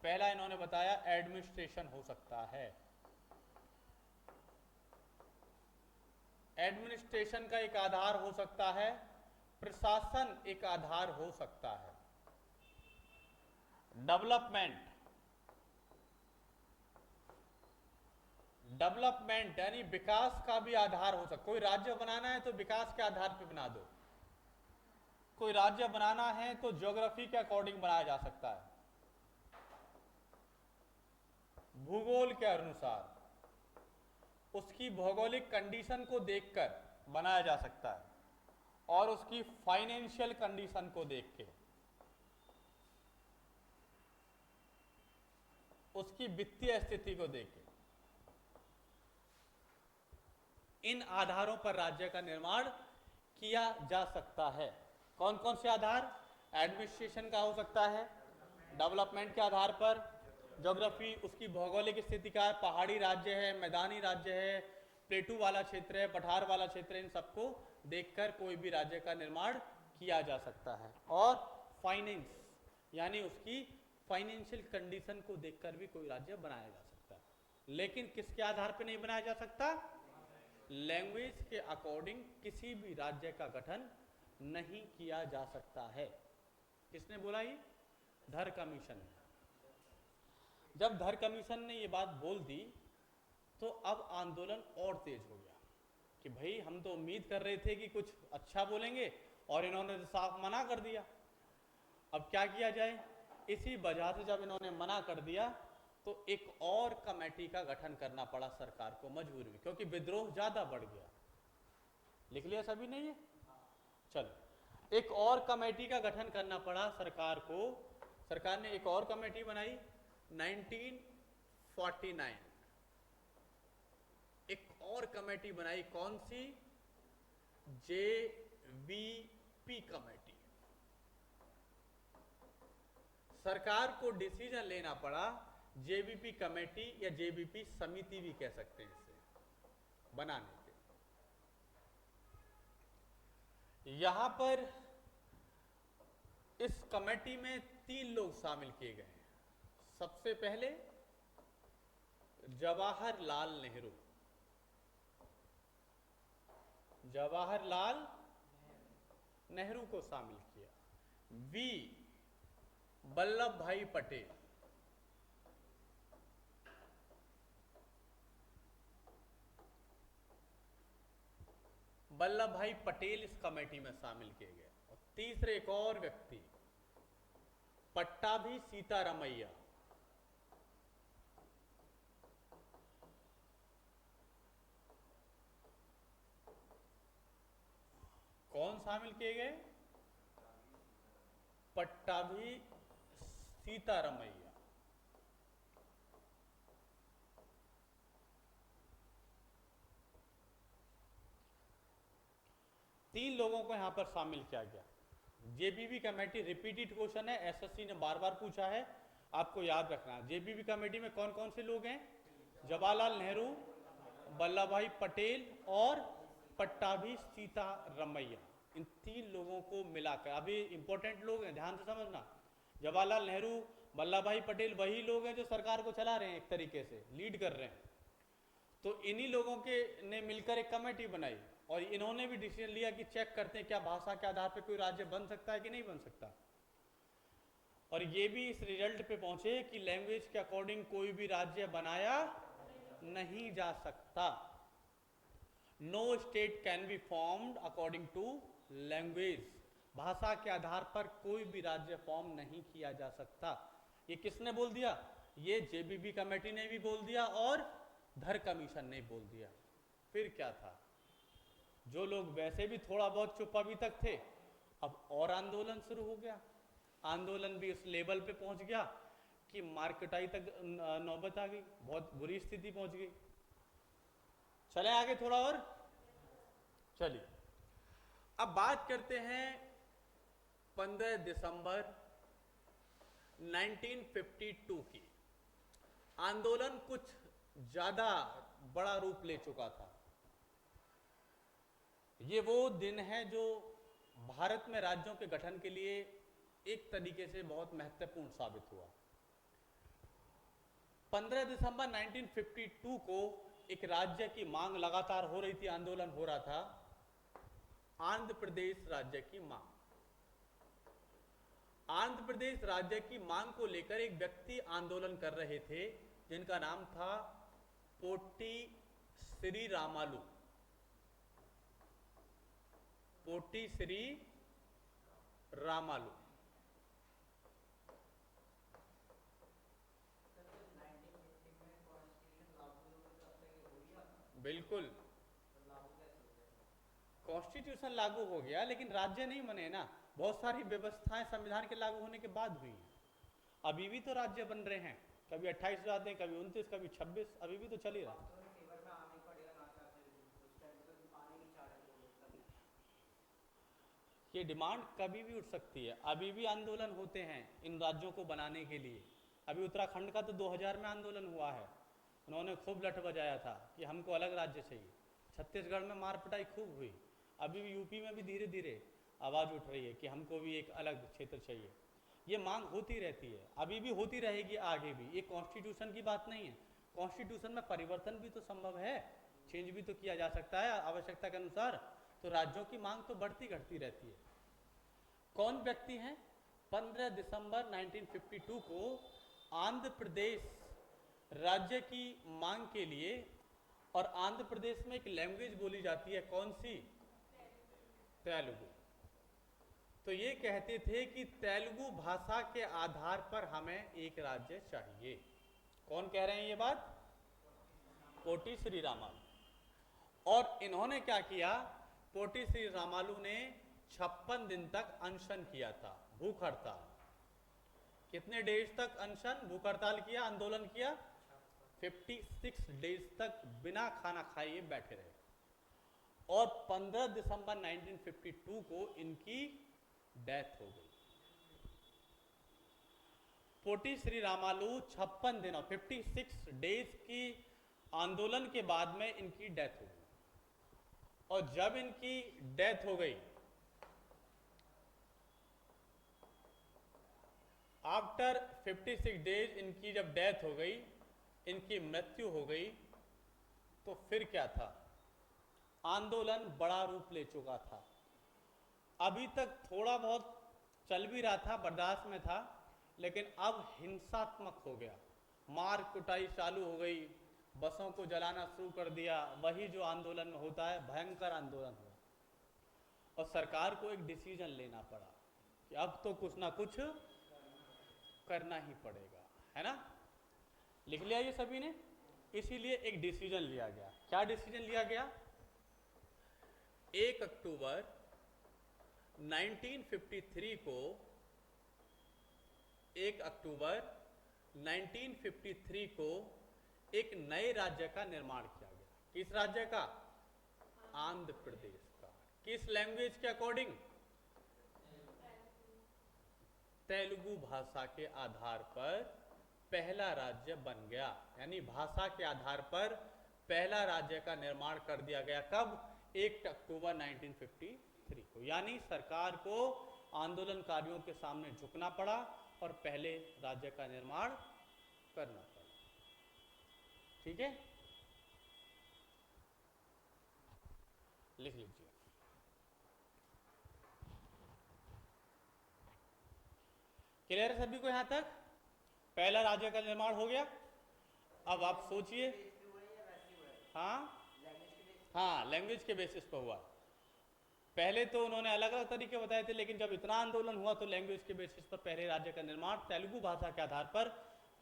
पहला इन्होंने बताया एडमिनिस्ट्रेशन हो सकता है। एडमिनिस्ट्रेशन का एक आधार हो सकता है, प्रशासन एक आधार हो सकता है, डेवलपमेंट, डेवलपमेंट यानी विकास का भी आधार हो सकता। कोई राज्य बनाना है तो विकास के आधार पर बना दो, कोई राज्य बनाना है तो ज्योग्राफी के अकॉर्डिंग बनाया जा सकता है, भूगोल के अनुसार, उसकी भौगोलिक कंडीशन को देखकर बनाया जा सकता है, और उसकी फाइनेंशियल कंडीशन को देख के, उसकी वित्तीय स्थिति को देख के, इन आधारों पर राज्य का निर्माण किया जा सकता है। कौन कौन से आधार? एडमिनिस्ट्रेशन का हो सकता है, डेवलपमेंट के आधार पर, ज्योग्राफी उसकी भौगोलिक स्थिति का है, पहाड़ी राज्य है, मैदानी राज्य है, प्लेटू वाला क्षेत्र है, पठार वाला क्षेत्र है, इन सबको देखकर कोई भी राज्य का निर्माण किया जा सकता है। और फाइनेंस यानी उसकी फाइनेंशियल कंडीशन को देखकर भी कोई राज्य बनाया जा सकता है। लेकिन किसके आधार पे नहीं बनाया जा सकता? लैंग्वेज के अकॉर्डिंग किसी भी राज्य का गठन नहीं किया जा सकता है। किसने बोला ये? धर कमीशन ने। जब धर कमीशन ने ये बात बोल दी तो अब आंदोलन और तेज हो गया कि भाई हम तो उम्मीद कर रहे थे कि कुछ अच्छा बोलेंगे और इन्होंने तो साफ मना कर दिया। अब क्या किया जाए? इसी वजह से जब इन्होंने मना कर दिया तो एक और कमेटी का गठन करना पड़ा सरकार को मजबूरी में, क्योंकि विद्रोह ज्यादा बढ़ गया। लिख लिया सभी ने ये? चलो, एक और कमेटी का गठन करना पड़ा सरकार को। सरकार ने एक और कमेटी बनाई 1949। एक और कमेटी बनाई, कौन सी? JBP committee. सरकार को डिसीजन लेना पड़ा जेबीपी कमेटी या जेबीपी समिति भी कह सकते हैं इसे बनाने के। यहां पर इस कमेटी में 3 लोग शामिल किए गए हैं। सबसे पहले जवाहरलाल नेहरू। जवाहरलाल नेहरू को शामिल किया। बी वल्लभ भाई पटेल। वल्लभ भाई पटेल इस कमेटी में शामिल किए गए। और तीसरे एक और व्यक्ति, पट्टाभी सीतारामैया। कौन शामिल किए गए? पट्टाभी सीतारामैया। तीन लोगों को यहां पर शामिल किया गया। जेबीबी कमेटी, रिपीटेड क्वेश्चन है, एसएससी ने बार बार पूछा है, आपको याद रखना। जेबीबी कमेटी में कौन कौन से लोग हैं? जवाहरलाल नेहरू, वल्लभ भाई पटेल और पट्टाभी सीतारामैया। इन 3 लोगों को मिलाकर, अभी इंपॉर्टेंट लोग हैं, ध्यान से समझना। जवाहरलाल नेहरू, वल्लभ भाई पटेल वही लोग हैं जो सरकार को चला रहे हैं, एक तरीके से लीड कर रहे हैं। तो इन्हीं लोगों के ने मिलकर एक कमेटी बनाई और इन्होंने भी डिसीजन लिया कि चेक करते हैं क्या भाषा के आधार पर कोई राज्य बन सकता है कि नहीं बन सकता। और ये भी इस रिजल्ट पे पहुंचे कि लैंग्वेज के अकॉर्डिंग कोई भी राज्य बनाया नहीं जा सकता। No state can be formed according to language. भाषा के आधार पर कोई भी राज्य फॉर्म नहीं किया जा सकता। ये किसने बोल दिया? ये जेबीबी कमेटी ने भी बोल दिया और धर कमीशन ने बोल दिया। फिर क्या था? जो लोग वैसे भी थोड़ा बहुत चुप अभी तक थे, अब और आंदोलन शुरू हो गया। आंदोलन भी उस लेवल पे पहुंच गया कि मार्केटाई तक नौबत आ गई, बहुत बुरी स्थिति पहुंच गई। चले आगे थोड़ा और, चलिए अब बात करते हैं 15 दिसंबर 1952 की। आंदोलन कुछ ज्यादा बड़ा रूप ले चुका था। ये वो दिन है जो भारत में राज्यों के गठन के लिए एक तरीके से बहुत महत्वपूर्ण साबित हुआ। 15 दिसंबर 1952 को एक राज्य की मांग लगातार हो रही थी, आंदोलन हो रहा था, आंध्र प्रदेश राज्य की मांग। आंध्र प्रदेश राज्य की मांग को लेकर एक व्यक्ति आंदोलन कर रहे थे जिनका नाम था पोट्टी श्री रामालू। पोट्टी श्री रामालू। बिल्कुल, कॉन्स्टिट्यूशन लागू हो गया लेकिन राज्य नहीं बने ना। बहुत सारी व्यवस्थाएं संविधान के लागू होने के बाद हुई हैं। अभी भी तो राज्य बन रहे हैं, कभी 28 जाते हैं, कभी 29, कभी 26, अभी भी तो चल ही रहा है। ये डिमांड कभी भी उठ सकती है। अभी भी आंदोलन होते हैं इन राज्यों को बनाने के लिए। अभी उत्तराखंड का तो 2000 में आंदोलन हुआ है, उन्होंने खूब लठ बजाया था कि हमको अलग राज्य चाहिए। छत्तीसगढ़ में मार पिटाई खूब हुई। अभी भी यूपी में भी धीरे धीरे आवाज़ उठ रही है कि हमको भी एक अलग क्षेत्र चाहिए। ये मांग होती रहती है, अभी भी होती रहेगी आगे भी। ये कॉन्स्टिट्यूशन की बात नहीं है, कॉन्स्टिट्यूशन में परिवर्तन भी तो संभव है, चेंज भी तो किया जा सकता है आवश्यकता के अनुसार। तो राज्यों की मांग तो बढ़ती घटती रहती है। कौन व्यक्ति हैं? 15 दिसंबर 1952 को आंध्र प्रदेश राज्य की मांग के लिए, और आंध्र प्रदेश में एक लैंग्वेज बोली जाती है, कौन सी? तेलुगु। तो ये कहते थे कि तेलुगु भाषा के आधार पर हमें एक राज्य चाहिए। कौन कह रहे हैं ये बात? पोटी श्री रामालू। और इन्होंने क्या किया? पोटी श्री रामालू ने 56 दिन तक अनशन किया था, भूख हड़ताल। कितने डेज तक अनशन, भूख हड़ताल किया, आंदोलन किया? 56 डेज तक बिना खाना खाए ये बैठे रहे। और 15 दिसंबर 1952 को इनकी डेथ हो गई। पोटी श्री रामालू 56 दिनों 56 डेज की आंदोलन के बाद में इनकी डेथ हो गई। और जब इनकी डेथ हो गई, आफ्टर 56 डेज इनकी जब डेथ हो गई, इनकी मृत्यु हो गई, तो फिर क्या था? आंदोलन बड़ा रूप ले चुका था। अभी तक थोड़ा बहुत चल भी रहा था, बर्दाश्त में था, लेकिन अब हिंसात्मक हो गया। मार कुटाई चालू हो गई, बसों को जलाना शुरू कर दिया। वही जो आंदोलन में होता है, भयंकर आंदोलन हुआ। और सरकार को एक डिसीजन लेना पड़ा कि अब तो कुछ ना कुछ करना ही पड़ेगा, है ना? लिख लिया ये सभी ने? इसीलिए एक डिसीजन लिया गया। क्या डिसीजन लिया गया? 1 अक्टूबर 1953 को 1 अक्टूबर 1953 को एक नए राज्य का निर्माण किया गया। किस राज्य का? आंध्र प्रदेश का। किस लैंग्वेज के अकॉर्डिंग? तेलुगु भाषा के आधार पर पहला राज्य बन गया। यानी भाषा के आधार पर पहला राज्य का निर्माण कर दिया गया। कब? 1 अक्टूबर 1953 को। यानी सरकार को आंदोलनकारियों के सामने झुकना पड़ा और पहले राज्य का निर्माण करना पड़ा। ठीक है, लिख लीजिए। क्लियर है सभी को यहां तक? पहला राज्य का निर्माण हो गया। अब आप सोचिए। हाँ, लैंग्वेज के बेसिस पर हुआ। पहले तो उन्होंने अलग अलग तरीके बताए थे, लेकिन जब इतना आंदोलन हुआ तो लैंग्वेज के बेसिस पर पहले राज्य का निर्माण तेलुगु भाषा के आधार पर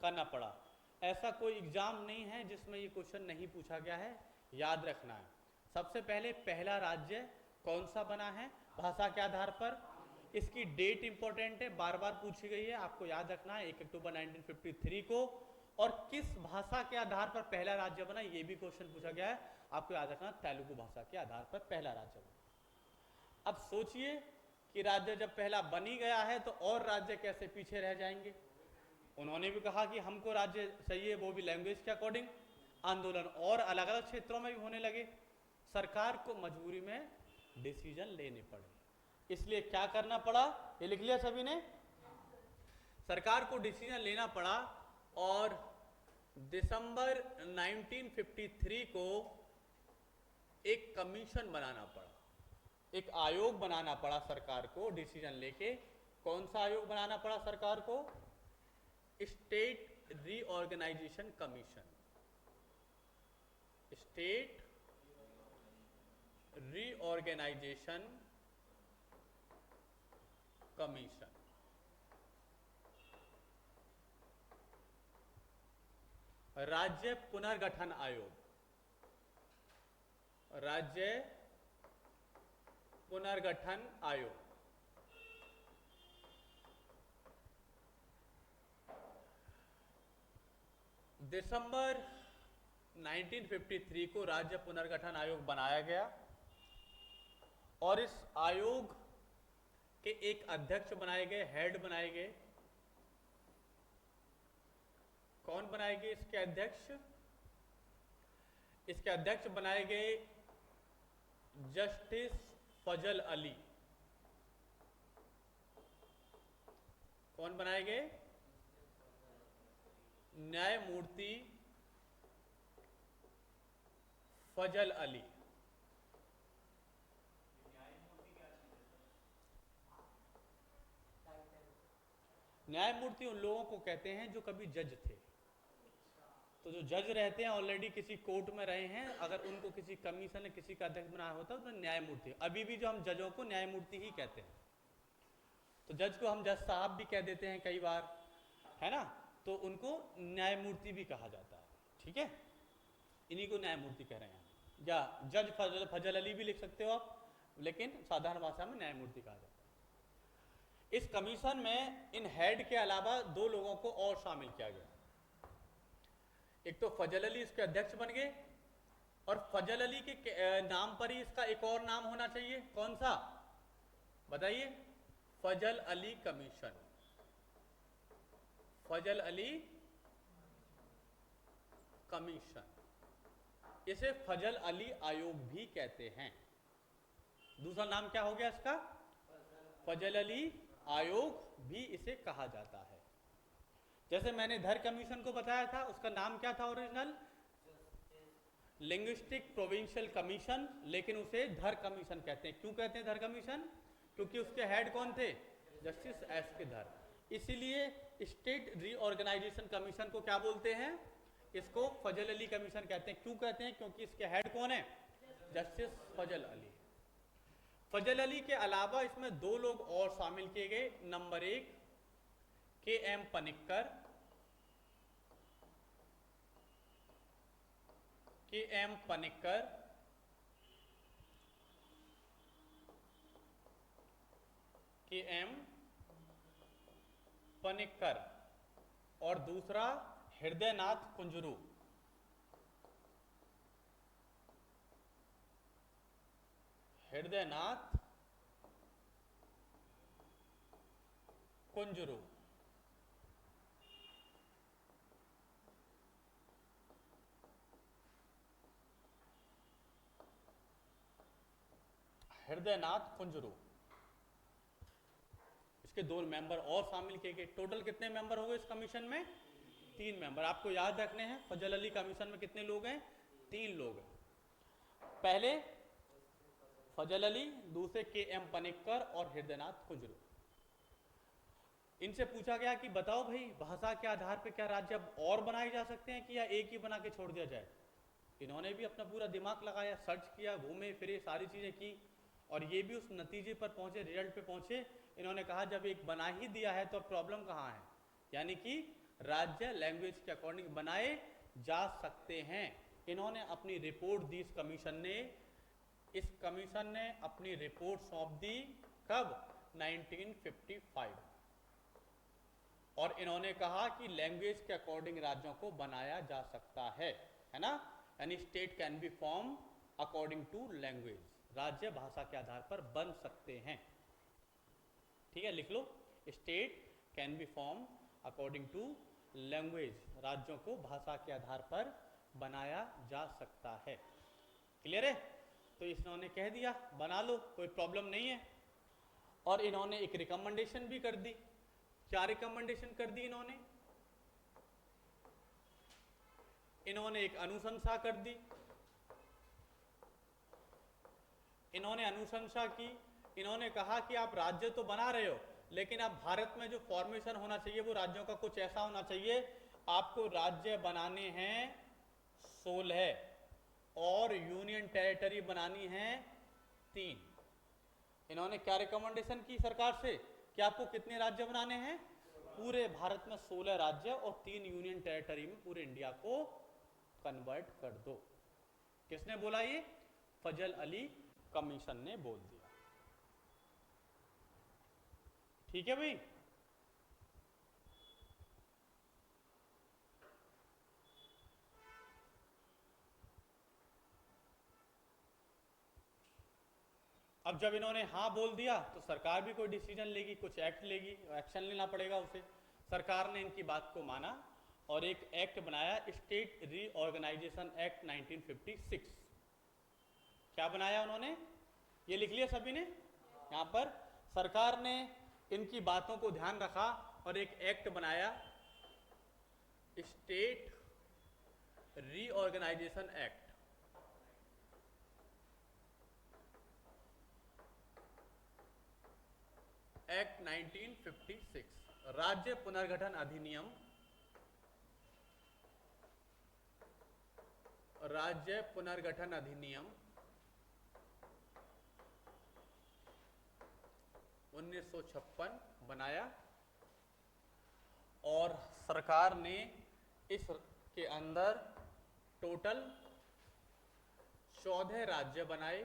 करना पड़ा। ऐसा कोई एग्जाम नहीं है जिसमें ये क्वेश्चन नहीं पूछा गया है, याद रखना है। सबसे पहले पहला राज्य कौन सा बना है भाषा के आधार पर? इसकी डेट इंपॉर्टेंट है, बार बार पूछी गई है, आपको याद रखना है। 1 अक्टूबर 1953 को। और किस भाषा के आधार पर पहला राज्य बना, ये भी क्वेश्चन पूछा गया है, आपको याद रखना। तेलुगु भाषा के आधार पर पहला राज्य बना। अब सोचिए कि राज्य जब पहला बनी गया है तो और राज्य कैसे पीछे रह जाएंगे। उन्होंने भी कहा कि हमको राज्य चाहिए, वो भी लैंग्वेज के अकॉर्डिंग। आंदोलन और अलग अलग क्षेत्रों में भी होने लगे। सरकार को मजबूरी में डिसीजन लेने पड़े। इसलिए क्या करना पड़ा, ये लिख लिया सभी ने? सरकार को डिसीजन लेना पड़ा और दिसंबर 1953 को एक कमीशन बनाना पड़ा, एक आयोग बनाना पड़ा सरकार को डिसीजन लेके। कौन सा आयोग बनाना पड़ा सरकार को? State reorganisation commission. State reorganisation commission. राज्य पुनर्गठन आयोग। राज्य पुनर्गठन आयोग। दिसंबर 1953 को राज्य पुनर्गठन आयोग बनाया गया और इस आयोग के एक अध्यक्ष बनाए गए, हेड बनाए गए। कौन बनाए गए इसके अध्यक्ष? इसके अध्यक्ष बनाए गए जस्टिस फजल अली। कौन बनाए गए? न्यायमूर्ति फजल अली। न्यायमूर्ति उन लोगों को कहते हैं जो कभी जज थे। तो जो जज रहते हैं ऑलरेडी किसी कोर्ट में रहे हैं, अगर उनको किसी कमीशन ने किसी का अध्यक्ष बनाया होता है तो न्यायमूर्ति। अभी भी जो हम जजों को न्यायमूर्ति ही कहते हैं, तो जज को हम जज साहब भी कह देते हैं कई बार, है ना, तो उनको न्यायमूर्ति भी कहा जाता है। ठीक है, इन्हीं को न्यायमूर्ति कह रहे हैं, या जज फजल अली भी लिख सकते हो आप, लेकिन साधारण भाषा में न्यायमूर्ति कहा जाता है। इस कमीशन में इन हेड के अलावा 2 लोगों को और शामिल किया गया। एक तो फजल अली इसके अध्यक्ष बन गए, और फजल अली के नाम पर ही इसका एक और नाम होना चाहिए। कौन सा बताइए? फजल अली कमीशन, फजल अली कमीशन। इसे फजल अली आयोग भी कहते हैं। दूसरा नाम क्या हो गया इसका? फजल अली आयोग भी इसे कहा जाता है। जैसे मैंने धर कमीशन को बताया था, उसका नाम क्या था ओरिजिनल? लिंग्विस्टिक प्रोविंशियल कमीशन, लेकिन उसे धर कमीशन कहते हैं। क्यों कहते हैं धर कमीशन? क्योंकि उसके हेड कौन थे? जस्टिस एस के धर। इसीलिए स्टेट रीऑर्गेनाइजेशन कमीशन को क्या बोलते हैं? इसको फजल अली कमीशन कहते हैं। क्यों कहते हैं? क्योंकि इसके हेड कौन है? जस्टिस फजल अली। फजल अली के अलावा इसमें 2 लोग और शामिल किए गए। नंबर 1 के एम पनिक्कर, के एम पनिक्कर, के एम पनिक्कर, और दूसरा हृदयनाथ कुंजरू। हृदयनाथ कुंजरू। हृदयनाथ कुंजरू, इसके 2 मेंबर और शामिल किए गए। टोटल कितने मेंबर हो गए इस कमीशन में? 3 मेंबर। आपको याद रखने हैं, फजल अली कमीशन में कितने लोग हैं? 3 लोग हैं। पहले फजल अली, दूसरे के एम पनिक्कर और हृदयनाथ कुंजरू। इनसे पूछा गया कि बताओ भाई, भाषा के आधार पर क्या राज्य अब और बनाए जा सकते हैं कि या एक ही बना के छोड़ दिया जाए? इन्होंने भी अपना पूरा दिमाग लगाया, सर्च किया, घूमे फिरे, सारी चीजें की, और ये भी उस नतीजे पर पहुंचे, रिजल्ट पे पहुंचे। इन्होंने कहा जब एक बना ही दिया है तो प्रॉब्लम कहाँ है? यानी कि राज्य लैंग्वेज के अकॉर्डिंग बनाए जा सकते हैं। इन्होंने अपनी रिपोर्ट दी, इस कमीशन ने अपनी रिपोर्ट सौंप दी। कब? 1955। और इन्होंने कहा कि लैंग्वेज के अकॉर्डिंग राज्यों को बनाया जा सकता है ना, यानी state can be form according to language. राज्य भाषा के आधार पर बन सकते हैं। ठीक है, लिख लो, state can be form according to language. राज्यों को भाषा के आधार पर बनाया जा सकता है। क्लियर है? तो इन्होंने कह दिया बना लो, कोई प्रॉब्लम नहीं है। और इन्होंने एक रिकमेंडेशन भी कर दी। क्या रिकमेंडेशन कर दी इन्होंने? इन्होंने एक अनुशंसा कर दी। इन्होंने अनुशंसा की। इन्होंने कहा कि आप राज्य तो बना रहे हो, लेकिन आप भारत में जो फॉर्मेशन होना चाहिए वो राज्यों का कुछ ऐसा होना चाहिए। आपको राज्य बनाने हैं 16 और यूनियन टेरिटरी बनानी है 3। इन्होंने क्या रिकमेंडेशन की सरकार से कि आपको कितने राज्य बनाने हैं? पूरे भारत में 16 राज्य और 3 यूनियन टेरिटरी में पूरे इंडिया को कन्वर्ट कर दो। किसने बोला ये? फजल अली कमीशन ने बोल दिया। ठीक है भाई? अब जब इन्होंने हाँ बोल दिया तो सरकार भी कोई डिसीजन लेगी, कुछ एक्ट लेगी, एक्शन लेना पड़ेगा उसे। सरकार ने इनकी बात को माना और एक एक्ट बनाया, स्टेट रीऑर्गेनाइजेशन एक्ट 1956। क्या बनाया उन्होंने? ये लिख लिया सभी ने यहाँ पर। सरकार ने इनकी बातों को ध्यान रखा और एक एक्ट बनाया, स्टेट रीऑर्गेनाइजेशन एक्ट एक्ट 1956, राज्य पुनर्गठन अधिनियम, राज्य पुनर्गठन अधिनियम 1956 बनाया और सरकार ने इसके अंदर टोटल 14 राज्य बनाए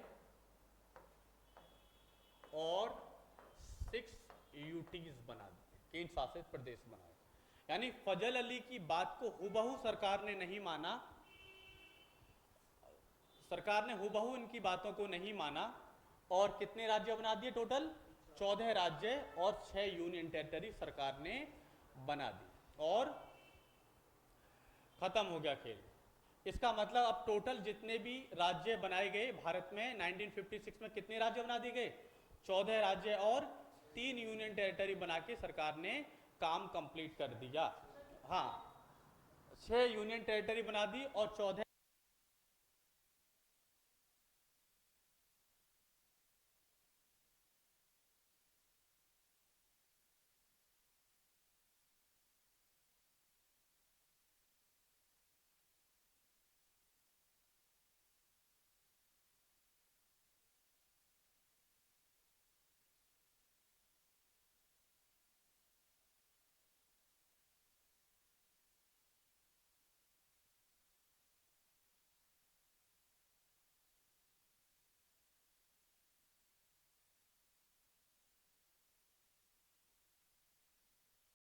और 6 यूटीज बना दिए, केंद्र शासित प्रदेश बनाए। यानी फजल अली की बात को हुबहू सरकार ने नहीं माना, सरकार ने हुबहू इनकी बातों को नहीं माना और कितने राज्य बना दिए? टोटल 14 राज्य और 6 यूनियन टेरिटरी सरकार ने बना दी और खत्म हो गया खेल। इसका मतलब अब टोटल जितने भी राज्य बनाए गए भारत में 1956 में कितने राज्य बना दिए गए? 14 राज्य और 3 यूनियन टेरिटरी बना के सरकार ने काम कंप्लीट कर दिया। हाँ, 6 यूनियन टेरिटरी बना दी और 14